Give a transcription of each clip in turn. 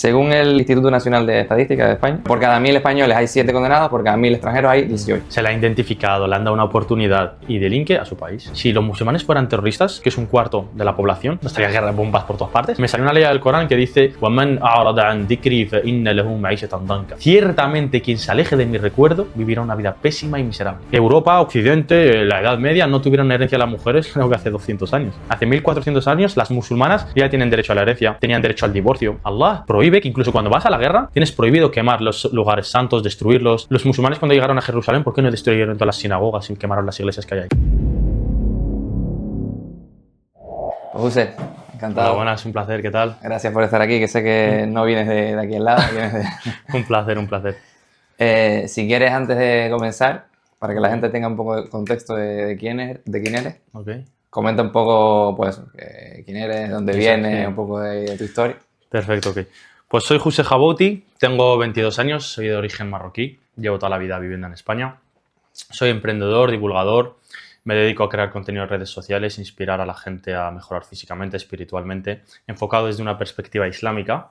Según el Instituto Nacional de Estadística de España, por cada 1000 españoles hay 7 condenados, por cada 1000 extranjeros hay 18. Se le ha identificado, le han dado una oportunidad y delinque a su país. Si los musulmanes fueran terroristas, que es un cuarto de la población, no estaría guerra de bombas por todas partes. Me salió una ley del Corán que dice: وَمَنْ أَعْرَضَ عَنْ ذِكْرِي فَإِنَّ لَهُ مَعِيشَةً ضَنْكًا. Ciertamente quien se aleje de mi recuerdo vivirá una vida pésima y miserable. Europa, Occidente, la Edad Media no tuvieron herencia las mujeres creo que hace 200 años. Hace 1400 años las musulmanas ya tienen derecho a la herencia, tenían derecho al divorcio. Allah prohíbe que incluso cuando vas a la guerra tienes prohibido quemar los lugares santos, destruirlos. Los musulmanes cuando llegaron a Jerusalén, ¿por qué no destruyeron todas las sinagogas y quemaron las iglesias que hay ahí? Pues José, encantado. Hola, buenas, un placer, ¿qué tal? Gracias por estar aquí, que sé que no vienes de aquí al lado. Vienes de... Un placer, un placer. Si quieres, antes de comenzar, para que la gente tenga un poco de contexto de quién eres, Okay. comenta un poco, pues, quién eres, dónde vienes, sí. un poco de tu historia. Perfecto, ok. Pues soy José Jabouti, tengo 22 años, soy de origen marroquí, llevo toda la vida viviendo en España. Soy emprendedor, divulgador, me dedico a crear contenido en redes sociales, inspirar a la gente a mejorar físicamente, espiritualmente, enfocado desde una perspectiva islámica.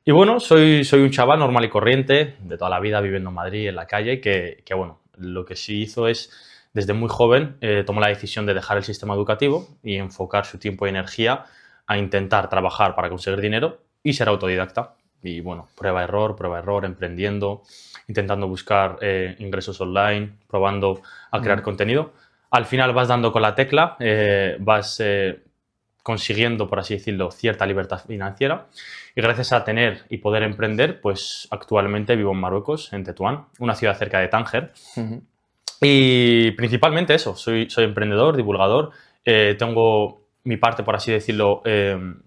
Y bueno, soy un chaval normal y corriente, de toda la vida viviendo en Madrid, en la calle, que bueno, lo que sí hizo es, desde muy joven, tomó la decisión de dejar el sistema educativo y enfocar su tiempo y energía a intentar trabajar para conseguir dinero y ser autodidacta. Y bueno, prueba, error, emprendiendo, intentando buscar ingresos online, probando a crear contenido. Al final vas dando con la tecla, vas consiguiendo, por así decirlo, cierta libertad financiera. Y gracias a tener y poder emprender, pues actualmente vivo en Marruecos, en Tetuán, una ciudad cerca de Tánger. Y principalmente eso, soy emprendedor, divulgador. Tengo mi parte, por así decirlo,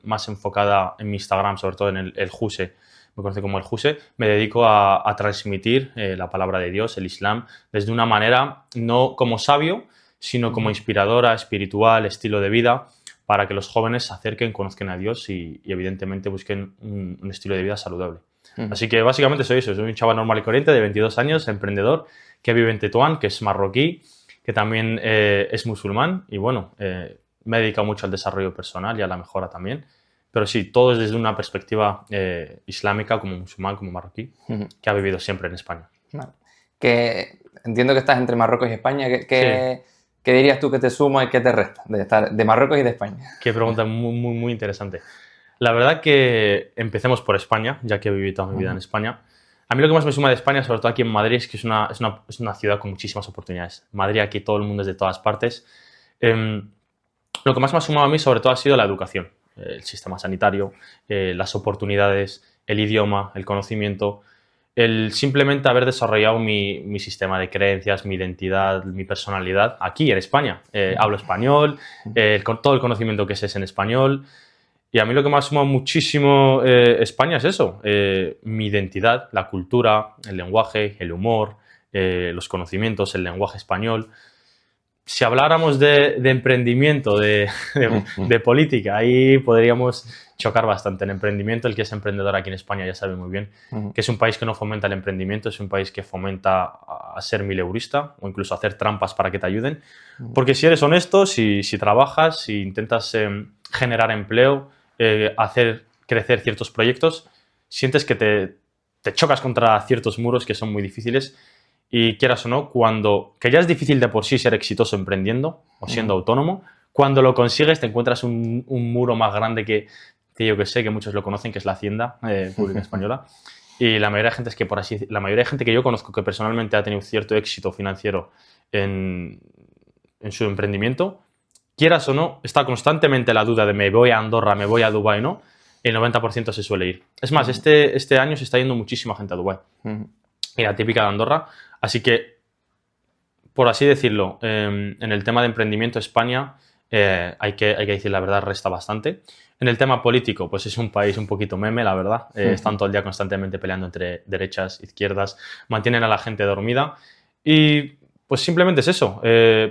más enfocada en mi Instagram, sobre todo en el Juse, me conoce como el Juse. Me dedico a transmitir la palabra de Dios, el Islam, desde una manera no como sabio, sino como inspiradora, espiritual, estilo de vida, para que los jóvenes se acerquen, conozcan a Dios y evidentemente busquen un estilo de vida saludable. Así que básicamente soy eso, soy un chaval normal y corriente de 22 años, emprendedor, que vive en Tetuán, que es marroquí, que también es musulmán y bueno, me he dedicado mucho al desarrollo personal y a la mejora también. Pero sí, todo es desde una perspectiva islámica, como musulmán, como marroquí, que ha vivido siempre en España. Vale. Que entiendo que estás entre Marruecos y España. ¿Qué dirías tú que te suma y qué te resta de estar de Marruecos y de España? Qué pregunta muy interesante. La verdad que empecemos por España, ya que he vivido toda mi vida en España. A mí lo que más me suma de España, sobre todo aquí en Madrid, es que es una ciudad con muchísimas oportunidades. Madrid, aquí todo el mundo es de todas partes. Lo que más me ha sumado a mí, sobre todo, ha sido la educación. El sistema sanitario, las oportunidades, el idioma, el conocimiento, el simplemente haber desarrollado mi sistema de creencias, mi identidad, mi personalidad aquí en España. Hablo español, con todo el conocimiento que sé es en español. Y a mí lo que me ha sumado muchísimo España es eso, mi identidad, la cultura, el lenguaje, el humor, los conocimientos, el lenguaje español. Si habláramos de emprendimiento, de política, ahí podríamos chocar bastante. En emprendimiento, el que es emprendedor aquí en España ya sabe muy bien que es un país que no fomenta el emprendimiento, es un país que fomenta a ser mileurista o incluso a hacer trampas para que te ayuden. Porque si eres honesto, si trabajas, si intentas generar empleo, hacer crecer ciertos proyectos, sientes que te chocas contra ciertos muros que son muy difíciles. Y quieras o no, que ya es difícil de por sí ser exitoso emprendiendo o siendo autónomo, cuando lo consigues te encuentras un muro más grande que yo que sé, que muchos lo conocen, que es la Hacienda Pública Española. Y la mayoría de gente la mayoría de gente que yo conozco que personalmente ha tenido cierto éxito financiero en su emprendimiento, quieras o no, está constantemente la duda de me voy a Andorra, me voy a Dubái, ¿no? El 90% se suele ir. Es más, este año se está yendo muchísima gente a Dubái. Y la típica de Andorra. Así que, por así decirlo, en el tema de emprendimiento España hay que decir la verdad, resta bastante. En el tema político, pues es un país un poquito meme, la verdad. Están todo el día constantemente peleando entre derechas, izquierdas, mantienen a la gente dormida y pues simplemente es eso.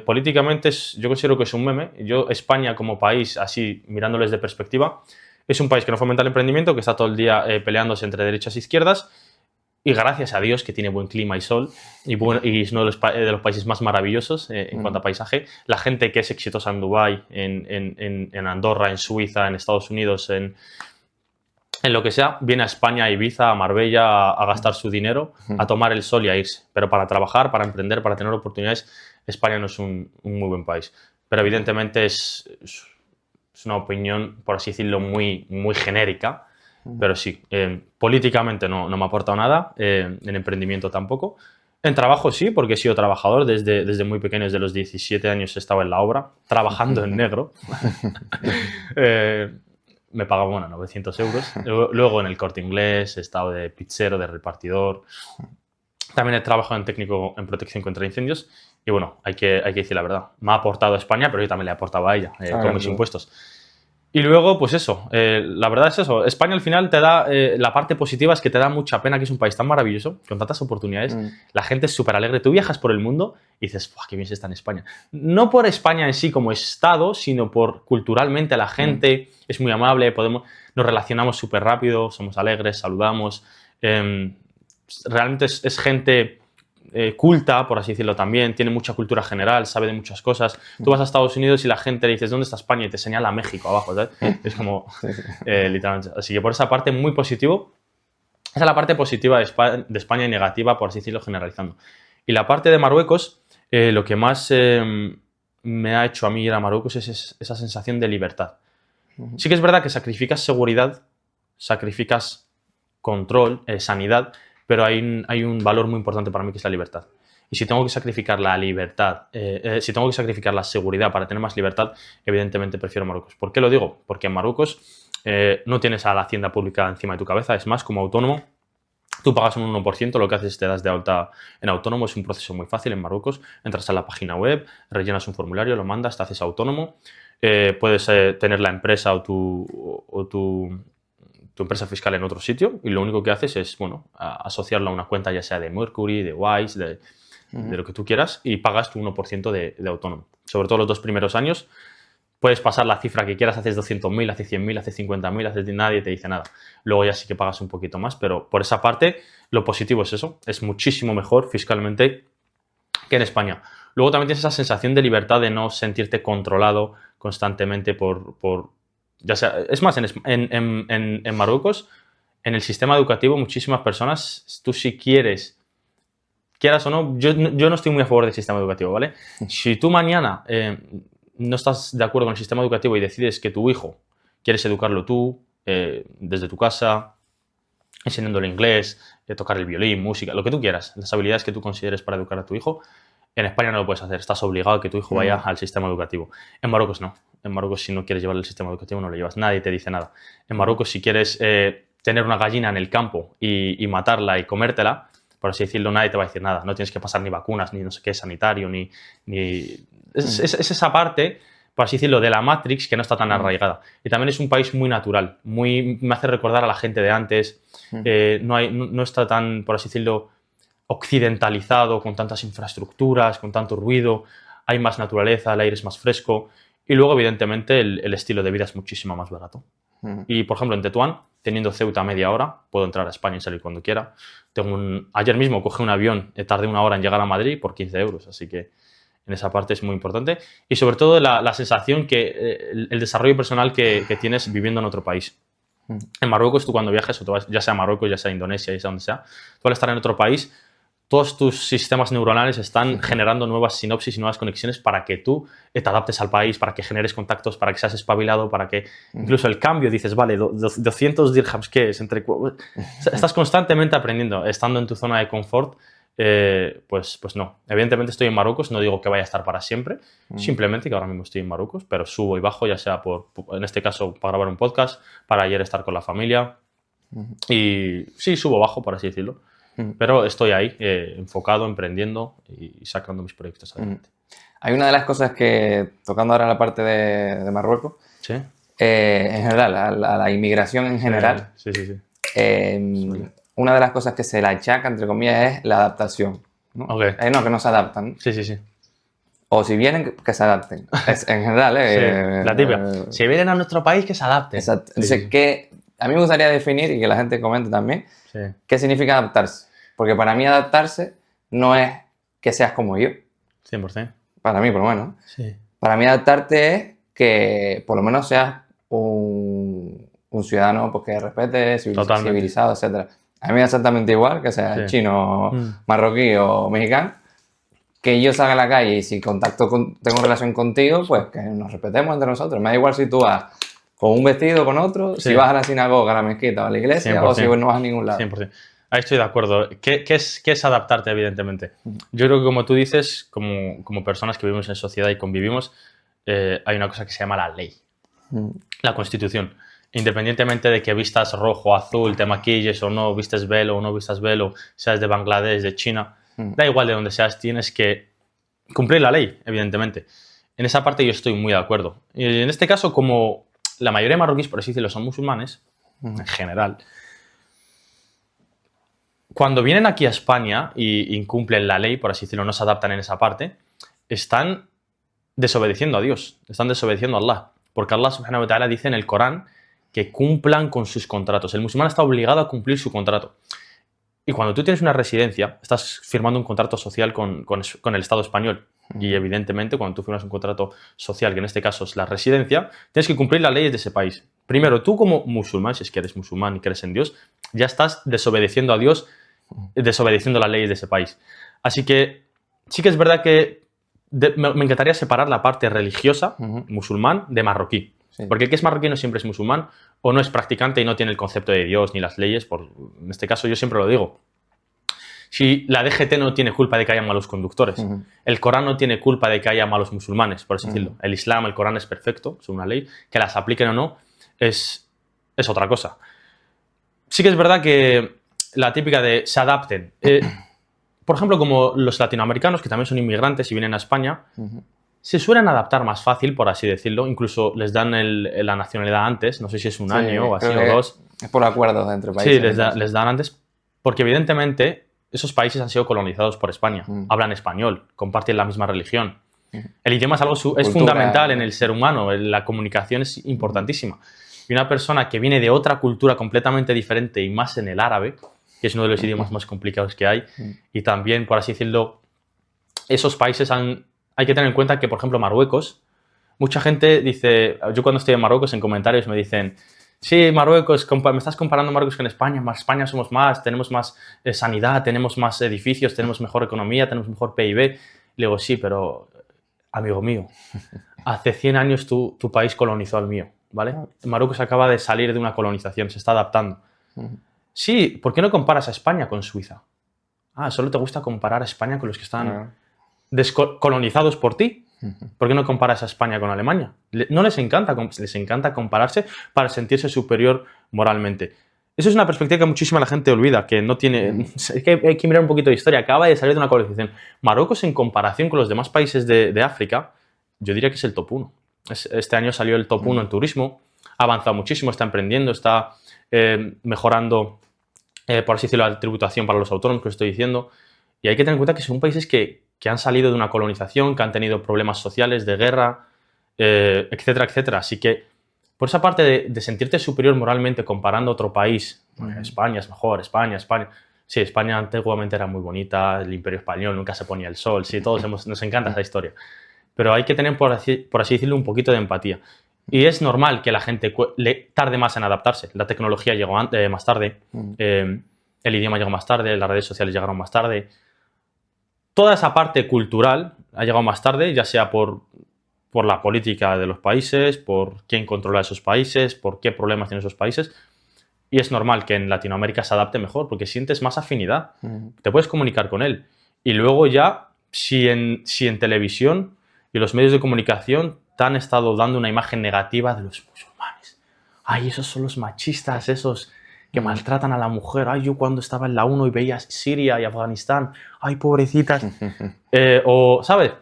Políticamente yo considero que es un meme. España como país, así mirándoles de perspectiva, es un país que no fomenta el emprendimiento, que está todo el día peleándose entre derechas e izquierdas. Y gracias a Dios que tiene buen clima y sol y es uno de los países más maravillosos en cuanto a paisaje. La gente que es exitosa en Dubái, en Andorra, en Suiza, en Estados Unidos, en lo que sea, viene a España, a Ibiza, a Marbella, a gastar su dinero, a tomar el sol y a irse. Pero para trabajar, para emprender, para tener oportunidades, España no es un muy buen país. Pero evidentemente es una opinión, por así decirlo, muy genérica. Pero sí, políticamente no me ha aportado nada, en emprendimiento tampoco. En trabajo sí, porque he sido trabajador desde muy pequeño, desde los 17 años he estado en la obra, trabajando en negro. Me pagaba, bueno, 900 euros. Luego en el Corte Inglés he estado de pizzero, de repartidor. También he trabajado en técnico en protección contra incendios. Y bueno, hay que decir la verdad. Me ha aportado a España, pero yo también le he aportado a ella, con mis impuestos. Y luego, pues eso, la verdad es eso. España al final te da, la parte positiva es que te da mucha pena que es un país tan maravilloso, con tantas oportunidades. La gente es súper alegre. Tú viajas por el mundo y dices, ¡buah, qué bien se está en España! No por España en sí como estado, sino por culturalmente la gente es muy amable, nos relacionamos súper rápido, somos alegres, saludamos. Realmente es gente culta, por así decirlo también, tiene mucha cultura general, sabe de muchas cosas. Tú vas a Estados Unidos y la gente le dices, ¿dónde está España? Y te señala a México abajo, ¿sabes? Es como, literalmente. Así que por esa parte, muy positivo. Esa es la parte positiva de España y negativa, por así decirlo, generalizando. Y la parte de Marruecos, lo que más me ha hecho a mí ir a Marruecos es esa sensación de libertad. Sí que es verdad que sacrificas seguridad, sacrificas control, sanidad, pero hay un valor muy importante para mí que es la libertad. Y si tengo que sacrificar la libertad, si tengo que sacrificar la seguridad para tener más libertad, evidentemente prefiero Marruecos. ¿Por qué lo digo? Porque en Marruecos no tienes a la hacienda pública encima de tu cabeza, es más, como autónomo, tú pagas un 1%, lo que haces es te das de alta en autónomo, es un proceso muy fácil en Marruecos, entras a la página web, rellenas un formulario, lo mandas, te haces autónomo, puedes tener la empresa o tu empresa fiscal en otro sitio y lo único que haces es, bueno, asociarlo a una cuenta ya sea de Mercury, de Wise, de lo que tú quieras y pagas tu 1% de autónomo. Sobre todo los 2 primeros años puedes pasar la cifra que quieras, haces 200.000, haces 100.000, haces 50.000, haces nadie te dice nada. Luego ya sí que pagas un poquito más, pero por esa parte lo positivo es eso, es muchísimo mejor fiscalmente que en España. Luego también tienes esa sensación de libertad de no sentirte controlado constantemente por ya sea, es más, en Marruecos, en el sistema educativo, muchísimas personas, tú si quieras o no, yo no estoy muy a favor del sistema educativo, ¿vale? Si tú mañana no estás de acuerdo con el sistema educativo y decides que tu hijo quieres educarlo tú, desde tu casa, enseñándole inglés, tocar el violín, música, lo que tú quieras, las habilidades que tú consideres para educar a tu hijo, en España no lo puedes hacer, estás obligado a que tu hijo vaya al sistema educativo. En Marruecos no. En Marruecos, si no quieres llevar el sistema educativo, no lo llevas. Nadie te dice nada. En Marruecos, si quieres tener una gallina en el campo y matarla y comértela, por así decirlo, nadie te va a decir nada. No tienes que pasar ni vacunas, ni no sé qué, sanitario, ni... Es esa parte, por así decirlo, de la Matrix que no está tan arraigada. Y también es un país muy natural. Me hace recordar a la gente de antes. No está tan, por así decirlo, occidentalizado, con tantas infraestructuras, con tanto ruido, hay más naturaleza, el aire es más fresco y luego, evidentemente, el estilo de vida es muchísimo más barato. Y, por ejemplo, en Tetuán, teniendo Ceuta a media hora, puedo entrar a España y salir cuando quiera. Ayer mismo cogí un avión, tardé 1 hora en llegar a Madrid por 15 euros, así que en esa parte es muy importante. Y, sobre todo, la sensación que el desarrollo personal que tienes viviendo en otro país. En Marruecos, tú cuando viajes, o te vas, ya sea a Marruecos, ya sea a Indonesia, ya sea donde sea, tú al estar en otro país, todos tus sistemas neuronales están generando nuevas sinapsis y nuevas conexiones para que tú te adaptes al país, para que generes contactos, para que seas espabilado, para que incluso el cambio dices, vale, 200 dirhams, ¿qué es? Estás constantemente aprendiendo, estando en tu zona de confort, pues no. Evidentemente estoy en Marruecos, no digo que vaya a estar para siempre, simplemente que ahora mismo estoy en Marruecos, pero subo y bajo, ya sea en este caso para grabar un podcast, para ayer estar con la familia y sí, subo bajo, por así decirlo. Pero estoy ahí, enfocado, emprendiendo y sacando mis proyectos adelante. Hay una de las cosas que, tocando ahora la parte de Marruecos, ¿Sí? En general, a la inmigración en general, Sí. una de las cosas que se le achaca, entre comillas, es la adaptación. ¿No? Okay. No, que no se adaptan. Sí. O si vienen, que se adapten. En general, sí, la típica. Si vienen a nuestro país, que se adapten. Exacto. Entonces, a mí me gustaría definir, y que la gente comente también, qué significa adaptarse. Porque para mí adaptarse no es que seas como yo. 100%. Para mí, por lo menos. Sí. Para mí adaptarte es que por lo menos seas un ciudadano pues, que respete, Totalmente. civilizado, etc. A mí me da exactamente igual, que sea Sí. chino, marroquí o mexicano, que yo salga a la calle y si tengo relación contigo, pues que nos respetemos entre nosotros. Me da igual si tú vas con un vestido, con otro, Sí. si vas a la sinagoga, a la mezquita o a la iglesia, 100%. o si no vas a ningún lado. 100%. Ahí estoy de acuerdo. ¿Qué es adaptarte, evidentemente? Yo creo que, como tú dices, como personas que vivimos en sociedad y convivimos, hay una cosa que se llama la ley, la Constitución. Independientemente de que vistas rojo, azul, te maquilles o no, vistes velo o no vistas velo, seas de Bangladesh, de China, da igual de donde seas, tienes que cumplir la ley, evidentemente. En esa parte yo estoy muy de acuerdo. Y en este caso, como la mayoría de marroquíes, por así decirlo, son musulmanes, en general, cuando vienen aquí a España y incumplen la ley, por así decirlo, no se adaptan en esa parte, están desobedeciendo a Dios, están desobedeciendo a Allah. Porque Allah subhanahu wa ta'ala dice en el Corán que cumplan con sus contratos. El musulmán está obligado a cumplir su contrato. Y cuando tú tienes una residencia, estás firmando un contrato social con el Estado español. Y evidentemente, cuando tú firmas un contrato social, que en este caso es la residencia, tienes que cumplir las leyes de ese país. Primero, tú como musulmán, si es que eres musulmán y crees en Dios, ya estás desobedeciendo a Dios, desobedeciendo las leyes de ese país. Así que sí que es verdad que me encantaría separar la parte religiosa, musulmán, de marroquí. Sí. Porque el que es marroquí no siempre es musulmán o no es practicante y no tiene el concepto de Dios ni las leyes. En este caso yo siempre lo digo. Si la DGT no tiene culpa de que haya malos conductores, el Corán no tiene culpa de que haya malos musulmanes, por así decirlo. El Islam, el Corán es perfecto, es una ley. Que las apliquen o no es otra cosa. Sí que es verdad que la típica de se adapten. Por ejemplo, como los latinoamericanos, que también son inmigrantes y vienen a España, se suelen adaptar más fácil, por así decirlo. Incluso les dan la nacionalidad antes, no sé si es un año o así o 2. Es por acuerdos entre países. Sí, les dan antes, porque evidentemente esos países han sido colonizados por España. Hablan español, comparten la misma religión. El idioma es algo es fundamental en el ser humano, la comunicación es importantísima. Y una persona que viene de otra cultura completamente diferente y más en el árabe, que es uno de los idiomas más complicados que hay, y también, por así decirlo, esos países hay que tener en cuenta que, por ejemplo, Marruecos, mucha gente dice, yo cuando estoy en Marruecos en comentarios me dicen, sí, Marruecos, me estás comparando Marruecos con España, en España somos más, tenemos más sanidad, tenemos más edificios, tenemos mejor economía, tenemos mejor PIB. Le digo, sí, pero, amigo mío, hace 100 años tu país colonizó al mío, ¿vale? Marruecos acaba de salir de una colonización, se está adaptando. Sí, ¿por qué no comparas a España con Suiza? Ah, solo te gusta comparar a España con los que están descolonizados por ti. ¿Por qué no comparas a España con Alemania? No les encanta compararse para sentirse superior moralmente. Eso es una perspectiva que muchísima la gente olvida, que no tiene... Es que hay que mirar un poquito de historia. Acaba de salir de una colonización. Marruecos, en comparación con los demás países de África, yo diría que es el top 1. Este año salió el top 1 en turismo. Ha avanzado muchísimo, está emprendiendo, está mejorando, por así decirlo, la tributación para los autónomos, que os estoy diciendo. Y hay que tener en cuenta que son países que han salido de una colonización, que han tenido problemas sociales, de guerra, etcétera, etcétera. Así que, por esa parte de sentirte superior moralmente comparando a otro país, España es mejor, España. Sí, España antiguamente era muy bonita, el Imperio Español, nunca se ponía el sol, sí, todos nos encanta esa historia. Pero hay que tener, por así decirlo, un poquito de empatía. Y es normal que la gente tarde más en adaptarse. La tecnología llegó más tarde, el idioma llegó más tarde, las redes sociales llegaron más tarde. Toda esa parte cultural ha llegado más tarde, ya sea por la política de los países, por quién controla esos países, por qué problemas tienen esos países. Y es normal que en Latinoamérica se adapte mejor, porque sientes más afinidad. Te puedes comunicar con él. Y luego ya, si en televisión y los medios de comunicación te han estado dando una imagen negativa de los musulmanes. Ay, esos son los machistas, esos que maltratan a la mujer. Ay, yo cuando estaba en la 1 y veía Siria y Afganistán, ay, pobrecitas. O, ¿sabes?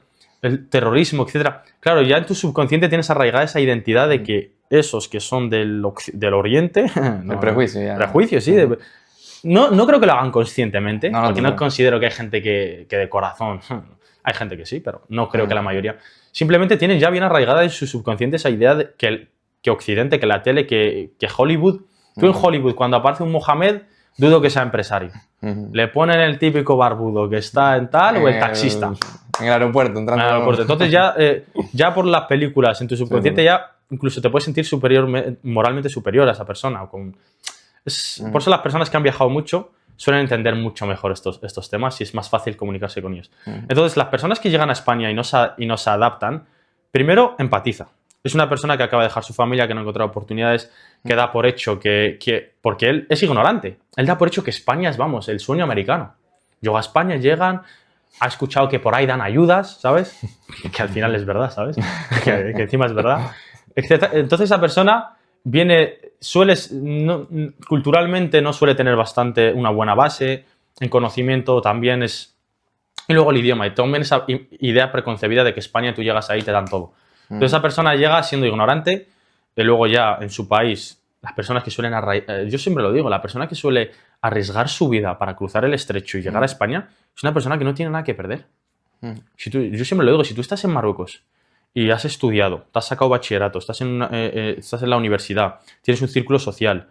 El terrorismo, etcétera. Claro, ya en tu subconsciente tienes arraigada esa identidad de que esos que son del Oriente... El prejuicio, ya. Prejuicio, sí. No creo que lo hagan conscientemente, porque no considero que hay gente que de corazón... Hay gente que sí, pero no creo que la mayoría. Simplemente tienen ya bien arraigada en su subconsciente esa idea de que Occidente, que la tele, que Hollywood... Tú en Hollywood, cuando aparece un Mohamed, dudo que sea empresario. Le ponen el típico barbudo que está en tal o el taxista. En el aeropuerto, entrando. En el aeropuerto. Entonces ya por las películas, en tu subconsciente ya incluso te puedes sentir moralmente superior a esa persona. Por eso las personas que han viajado mucho suelen entender mucho mejor estos temas y es más fácil comunicarse con ellos. Entonces, las personas que llegan a España y no se adaptan, primero, empatiza. Es una persona que acaba de dejar su familia, que no ha encontrado oportunidades, que da por hecho porque él es ignorante. Él da por hecho que España es, vamos, el sueño americano. Llega a España, llegan, ha escuchado que por ahí dan ayudas, ¿sabes? Que al final es verdad, ¿sabes? Que encima es verdad. Entonces esa persona culturalmente no suele tener una buena base, en conocimiento también es... Y luego el idioma, y también esa idea preconcebida de que España tú llegas ahí y te dan todo. Entonces esa persona llega siendo ignorante, y luego ya en su país, las personas que suelen yo siempre lo digo, la persona que suele arriesgar su vida para cruzar el estrecho y llegar a España es una persona que no tiene nada que perder. Yo siempre lo digo, si tú estás en Marruecos y has estudiado, te has sacado bachillerato, estás en la universidad, tienes un círculo social,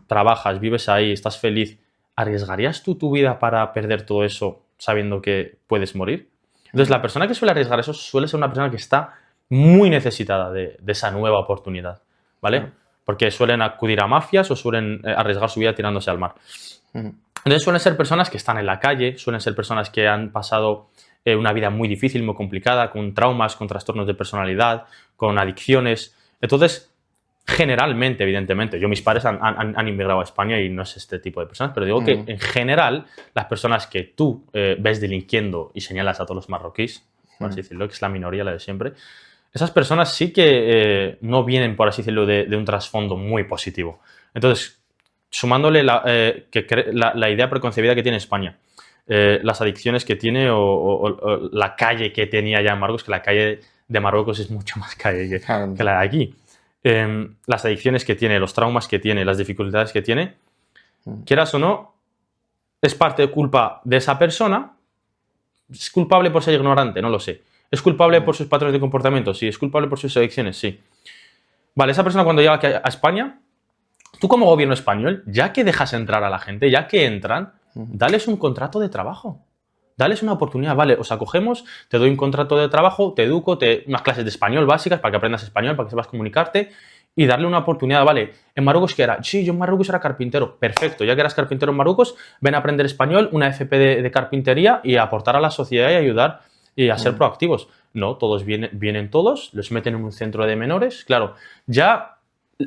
trabajas, vives ahí, estás feliz, ¿arriesgarías tú tu vida para perder todo eso sabiendo que puedes morir? Entonces la persona que suele arriesgar eso suele ser una persona que está muy necesitada de esa nueva oportunidad, ¿vale? Porque suelen acudir a mafias o suelen arriesgar su vida tirándose al mar. Entonces suelen ser personas que están en la calle, suelen ser personas que han pasado una vida muy difícil, muy complicada, con traumas, con trastornos de personalidad, con adicciones. Entonces, generalmente, evidentemente, mis padres han inmigrado a España y no es este tipo de personas, pero digo que en general las personas que tú ves delinquiendo y señalas a todos los marroquíes, por así decirlo, que es la minoría, la de siempre, esas personas sí que no vienen, por así decirlo, de un trasfondo muy positivo. Entonces, sumándole la idea preconcebida que tiene España, las adicciones que tiene o la calle que tenía ya en Marruecos, que la calle de Marruecos es mucho más calle que la de aquí. Las adicciones que tiene, los traumas que tiene, las dificultades que tiene, quieras o no, es parte de culpa de esa persona. ¿Es culpable por ser ignorante? No lo sé. ¿Es culpable por sus patrones de comportamiento? Sí. ¿Es culpable por sus adicciones? Sí. Vale, esa persona cuando llega aquí a España, tú como gobierno español, ya que dejas entrar a la gente, ya que entran, dales un contrato de trabajo. Dales una oportunidad. Vale, os acogemos, te doy un contrato de trabajo, te educo, unas clases de español básicas para que aprendas español, para que sepas comunicarte y darle una oportunidad. Vale, ¿en Marruecos qué era? Sí, yo en Marruecos era carpintero. Perfecto, ya que eras carpintero en Marruecos, ven a aprender español, una FP de carpintería y a aportar a la sociedad y ayudar y a ser proactivos. No, todos vienen todos, los meten en un centro de menores. Claro, ya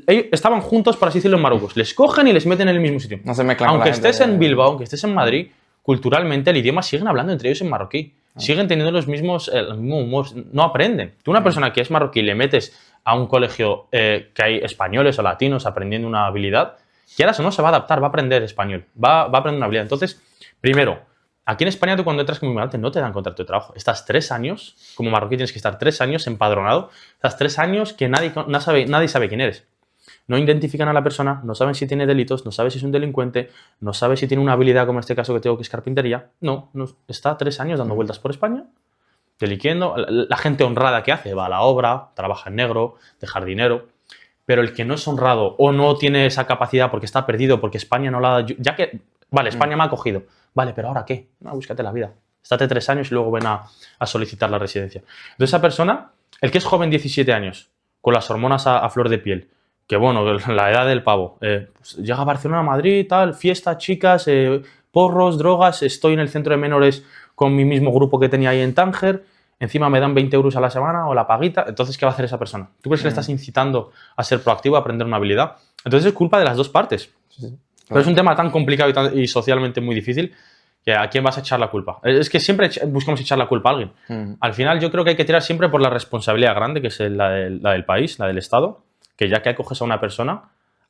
ellos estaban juntos, por así decirlo, en Marruecos. Les cogen y les meten en el mismo sitio. No se mezclan aunque con la gente estés en Bilbao, aunque estés en Madrid, culturalmente el idioma siguen hablando entre ellos en marroquí. Siguen teniendo el mismo humor. No aprenden. Tú una persona que es marroquí le metes a un colegio que hay españoles o latinos aprendiendo una habilidad, quieras o no se va a adaptar, va a aprender español, va a aprender una habilidad. Entonces, primero, aquí en España tú cuando entras como inmigrante no te dan contrato de trabajo. Estás 3 años, como marroquí tienes que estar 3 años empadronado. Estás 3 años que nadie sabe quién eres. No identifican a la persona, no saben si tiene delitos, no saben si es un delincuente, no saben si tiene una habilidad como en este caso que tengo que es carpintería. No, está 3 años dando vueltas por España, delinquiendo. La gente honrada que hace va a la obra, trabaja en negro, de jardinero. Pero el que no es honrado o no tiene esa capacidad porque está perdido, porque España no la da... Ya que, vale, España me ha acogido. Vale, pero ¿ahora qué? No, búscate la vida. Estate 3 años y luego ven a solicitar la residencia. Entonces esa persona, el que es joven 17 años, con las hormonas a flor de piel, que bueno, la edad del pavo, pues llega a Barcelona, Madrid, tal, fiesta, chicas, porros, drogas, estoy en el centro de menores con mi mismo grupo que tenía ahí en Tánger, encima me dan 20 euros a la semana o la paguita, entonces ¿qué va a hacer esa persona? ¿Tú crees que le estás incitando a ser proactivo, a aprender una habilidad? Entonces es culpa de las dos partes. Sí. Pero es un tema tan complicado y socialmente muy difícil que ¿a quién vas a echar la culpa? Es que siempre buscamos echar la culpa a alguien. Al final yo creo que hay que tirar siempre por la responsabilidad grande, que es la del país, la del Estado, que ya que acoges a una persona,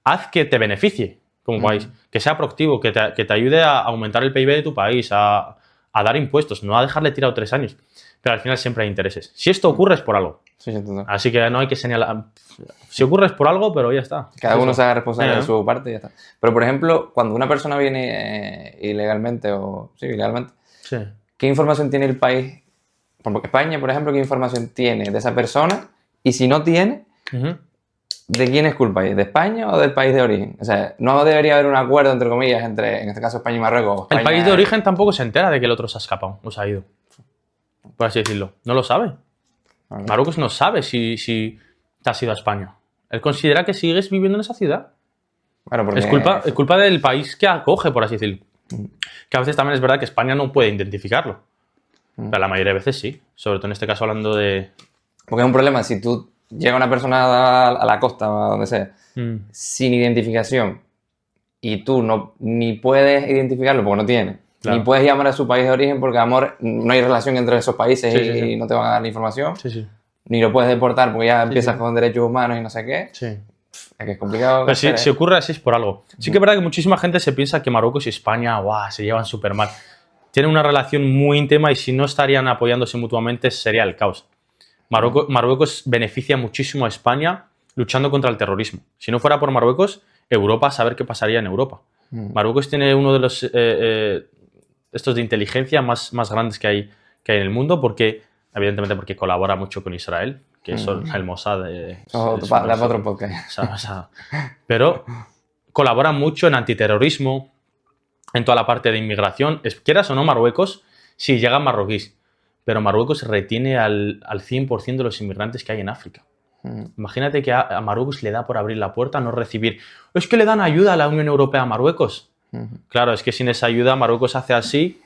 haz que te beneficie como país, que sea proactivo, que te ayude a aumentar el PIB de tu país, a dar impuestos, no a dejarle tirado 3 años. Pero al final siempre hay intereses. Si esto ocurre es por algo. Sí, entiendo. Así que no hay que señalar. Si ocurre es por algo, pero ya está. Cada uno se haga responsable de su parte y ya está. Pero, por ejemplo, cuando una persona viene ilegalmente o... Sí, ilegalmente. Sí. ¿Qué información tiene el país? Porque España, por ejemplo, ¿qué información tiene de esa persona? Y si no tiene... ¿De quién es culpa? ¿De España o del país de origen? O sea, no debería haber un acuerdo, entre comillas, entre, en este caso, España y Marruecos. España... El país de origen tampoco se entera de que el otro se ha escapado o se ha ido. Por así decirlo. No lo sabe. Marruecos no sabe si te has ido a España. Él considera que sigues viviendo en esa ciudad. Claro, porque... Es culpa del país que acoge, por así decirlo. Que a veces también es verdad que España no puede identificarlo. Pero la mayoría de veces sí. Sobre todo en este caso hablando de... Porque es un problema, si tú llega una persona a la costa o a donde sea, sin identificación, y tú ni puedes identificarlo porque no tienes, ni puedes llamar a su país de origen porque, amor, no hay relación entre esos países y no te van a dar la información, ni lo puedes deportar porque ya empiezas con derechos humanos y no sé qué. Es que es complicado. Pero si ocurre así es por algo. Sí que es verdad que muchísima gente se piensa que Marruecos y España se llevan súper mal. Tienen una relación muy íntima y si no estarían apoyándose mutuamente sería el caos. Marruecos beneficia muchísimo a España luchando contra el terrorismo. Si no fuera por Marruecos, Europa, a saber qué pasaría en Europa. Marruecos tiene uno de los estos de inteligencia más grandes que hay en el mundo, evidentemente porque colabora mucho con Israel, que eso el Mossad otro podcast. Pero colabora mucho en antiterrorismo, en toda la parte de inmigración. Quieras o no, Marruecos, sí, llegan marroquíes, pero Marruecos retiene al 100% de los inmigrantes que hay en África. Imagínate que a Marruecos le da por abrir la puerta, no recibir. Es que le dan ayuda a la Unión Europea a Marruecos. Claro, es que sin esa ayuda Marruecos hace así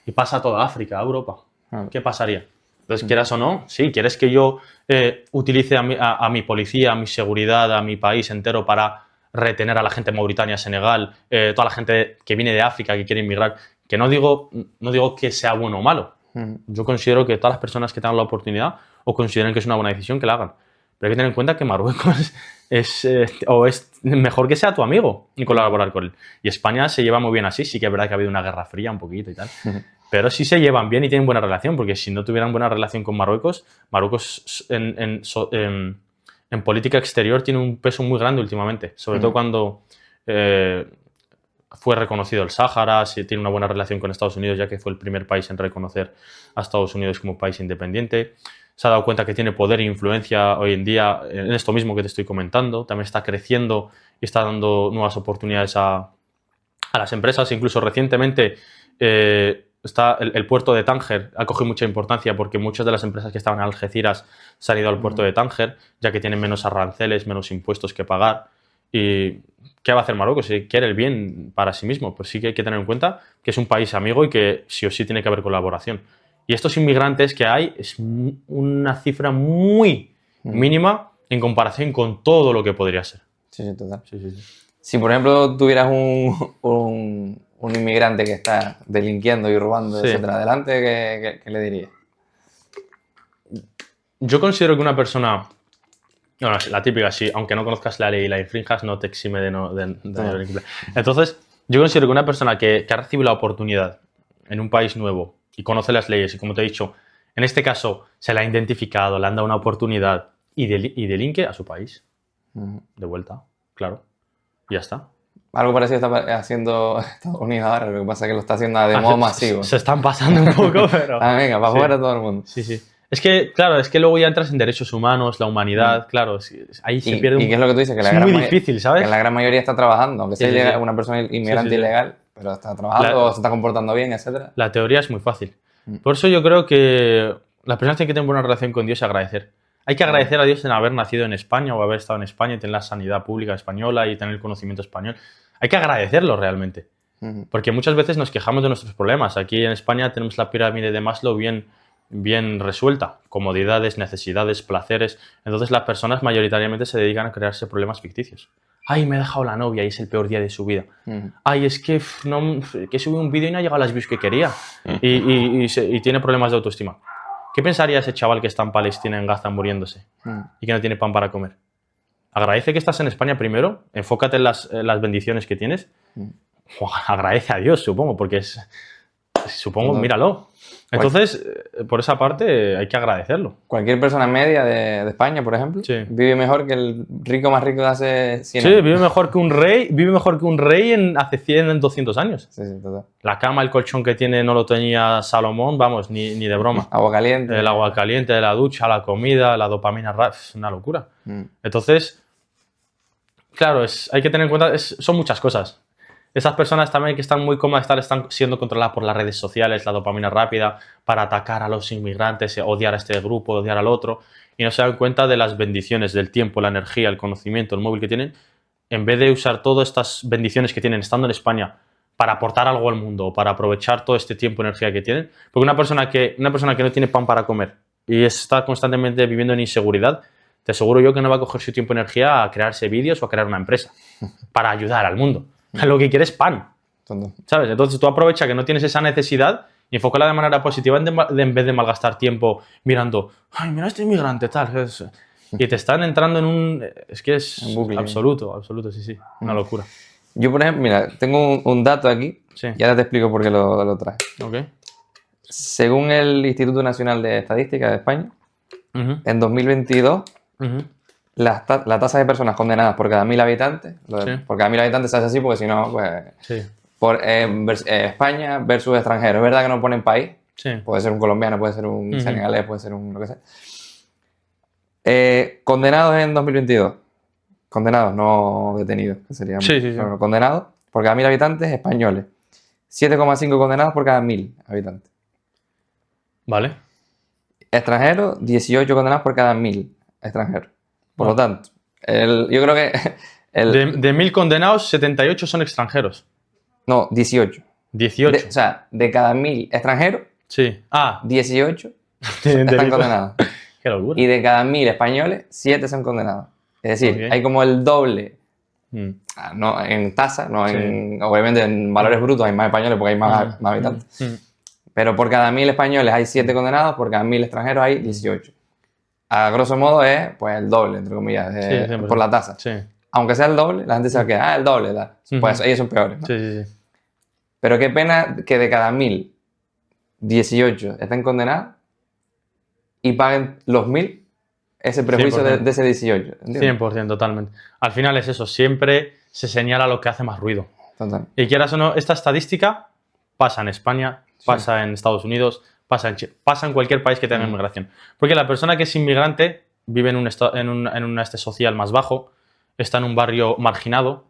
y pasa a toda África, a Europa. ¿Qué pasaría? Entonces, quieras o no, sí, ¿quieres que yo utilice a mi policía, a mi seguridad, a mi país entero para retener a la gente de Mauritania, Senegal, toda la gente que viene de África, que quiere inmigrar? Que no digo que sea bueno o malo. Yo considero que todas las personas que tengan la oportunidad o consideren que es una buena decisión, que la hagan. Pero hay que tener en cuenta que Marruecos es mejor que sea tu amigo y colaborar con él. Y España se lleva muy bien así. Sí que es verdad que ha habido una guerra fría un poquito y tal. Pero sí se llevan bien y tienen buena relación, porque si no tuvieran buena relación con Marruecos en política exterior tiene un peso muy grande últimamente. Sobre todo cuando fue reconocido el Sáhara, tiene una buena relación con Estados Unidos, ya que fue el primer país en reconocer a Estados Unidos como país independiente. Se ha dado cuenta que tiene poder e influencia hoy en día en esto mismo que te estoy comentando. También está creciendo y está dando nuevas oportunidades a las empresas. Incluso recientemente está el puerto de Tánger ha cogido mucha importancia porque muchas de las empresas que estaban en Algeciras se han ido al puerto de Tánger, ya que tienen menos aranceles, menos impuestos que pagar. ¿Y qué va a hacer Marruecos? Si quiere el bien para sí mismo, pues sí que hay que tener en cuenta que es un país amigo y que sí o sí tiene que haber colaboración. Y estos inmigrantes que hay es una cifra muy mínima en comparación con todo lo que podría ser. Sí, total. Si, por ejemplo, tuvieras un inmigrante que está delinquiendo y robando, etcétera, adelante, ¿qué le dirías? Yo considero que una persona... Bueno, la típica, sí, aunque no conozcas la ley y la infrinjas, no te exime de no delinquir. Entonces, yo considero que una persona que ha recibido la oportunidad en un país nuevo y conoce las leyes y, como te he dicho, en este caso se la ha identificado, le han dado una oportunidad y delinque a su país. De vuelta, claro. Y ya está. Algo parecido está haciendo Estados Unidos ahora, lo que pasa es que lo está haciendo de modo masivo. Se están pasando un poco, pero... venga, para afuera todo el mundo. Sí. Es que, claro, luego ya entras en derechos humanos, la humanidad, claro, ahí se pierde un... ¿Y qué es lo que tú dices? Que es muy difícil, ¿sabes? Que la gran mayoría está trabajando, aunque sea una persona inmigrante ilegal, pero está trabajando, se está comportando bien, etcétera. La teoría es muy fácil. Por eso yo creo que las personas tienen que tener buena relación con Dios y agradecer. Hay que agradecer a Dios en haber nacido en España o haber estado en España y tener la sanidad pública española y tener el conocimiento español. Hay que agradecerlo realmente. Porque muchas veces nos quejamos de nuestros problemas. Aquí en España tenemos la pirámide de Maslow bien resuelta. Comodidades, necesidades, placeres. Entonces las personas mayoritariamente se dedican a crearse problemas ficticios. Ay, me ha dejado la novia y es el peor día de su vida. Ay, es que subí un vídeo y no ha llegado a las views que quería. Y tiene problemas de autoestima. ¿Qué pensaría ese chaval que está en Palestina, en Gaza, muriéndose y que no tiene pan para comer? Agradece que estás en España primero, enfócate en las bendiciones que tienes. Agradece a Dios, supongo, porque supongo, míralo. Entonces, por esa parte hay que agradecerlo. Cualquier persona media de España, por ejemplo, vive mejor que el rico más rico de hace 100 años. Sí, vive mejor que un rey hace 100, 200 años. Sí, total. La cama, el colchón que tiene no lo tenía Salomón, vamos, ni de broma. Agua caliente. El agua caliente de la ducha, la comida, la dopamina, es una locura. Entonces, claro, hay que tener en cuenta, son muchas cosas. esas personas también que están muy cómodas, están siendo controladas por las redes sociales, la dopamina rápida, para atacar a los inmigrantes, odiar a este grupo, odiar al otro, y no se dan cuenta de las bendiciones del tiempo, la energía, el conocimiento, el móvil que tienen, en vez de usar todas estas bendiciones que tienen estando en España para aportar algo al mundo, para aprovechar todo este tiempo y energía que tienen. Porque una persona que no tiene pan para comer y está constantemente viviendo en inseguridad, te aseguro yo que no va a coger su tiempo y energía a crearse vídeos o a crear una empresa para ayudar al mundo. Lo que quiere es pan, ¿sabes? Entonces tú aprovecha que no tienes esa necesidad y enfócala de manera positiva en vez de malgastar tiempo mirando, ay, mira este inmigrante, tal. Y te están entrando en un... Es que es absoluto, sí. Una locura. Yo, por ejemplo, mira, tengo un dato aquí, Sí. y ahora te explico por qué lo traje. Ok. Según el Instituto Nacional de Estadística de España, en 2022, la tasa de personas condenadas por cada 1.000 habitantes, por cada 1.000 habitantes se hace así porque si no, pues... Sí. Por España versus extranjeros. Es verdad que no ponen país. Sí. Puede ser un colombiano, puede ser un senegalés, puede ser un lo que sea. Condenados en 2022. Condenados, no detenidos. Que serían, bueno, condenados por cada 1.000 habitantes españoles. 7,5 condenados por cada 1.000 habitantes. Vale. Extranjeros, 18 condenados por cada 1.000 extranjeros. Por lo tanto, yo creo que... De 1.000 condenados, 78 son extranjeros. No, 18. 18. O sea, de cada 1.000 extranjeros, sí. 18 están condenados. Qué locura. Y de cada 1.000 españoles, 7 son condenados. Es decir, hay como el doble, no en tasa, no obviamente en valores brutos hay más españoles porque hay más habitantes. Pero por cada 1.000 españoles hay 7 condenados, por cada 1.000 extranjeros hay 18. A grosso modo es pues el doble, entre comillas, por la tasa. Sí. Aunque sea el doble, la gente se va a quedar, el doble. Pues ellos son peores, ¿no? Sí. Pero qué pena que de cada 1.000, 18 estén condenados y paguen los 1.000 ese prejuicio de ese 18. ¿Entiendes? 100%, totalmente. Al final es eso, siempre se señala lo que hace más ruido. Total. Y quieras o no, esta estadística pasa en España, pasa en Estados Unidos, pasa en cualquier país que tenga inmigración. Porque la persona que es inmigrante vive en un este social más bajo, está en un barrio marginado,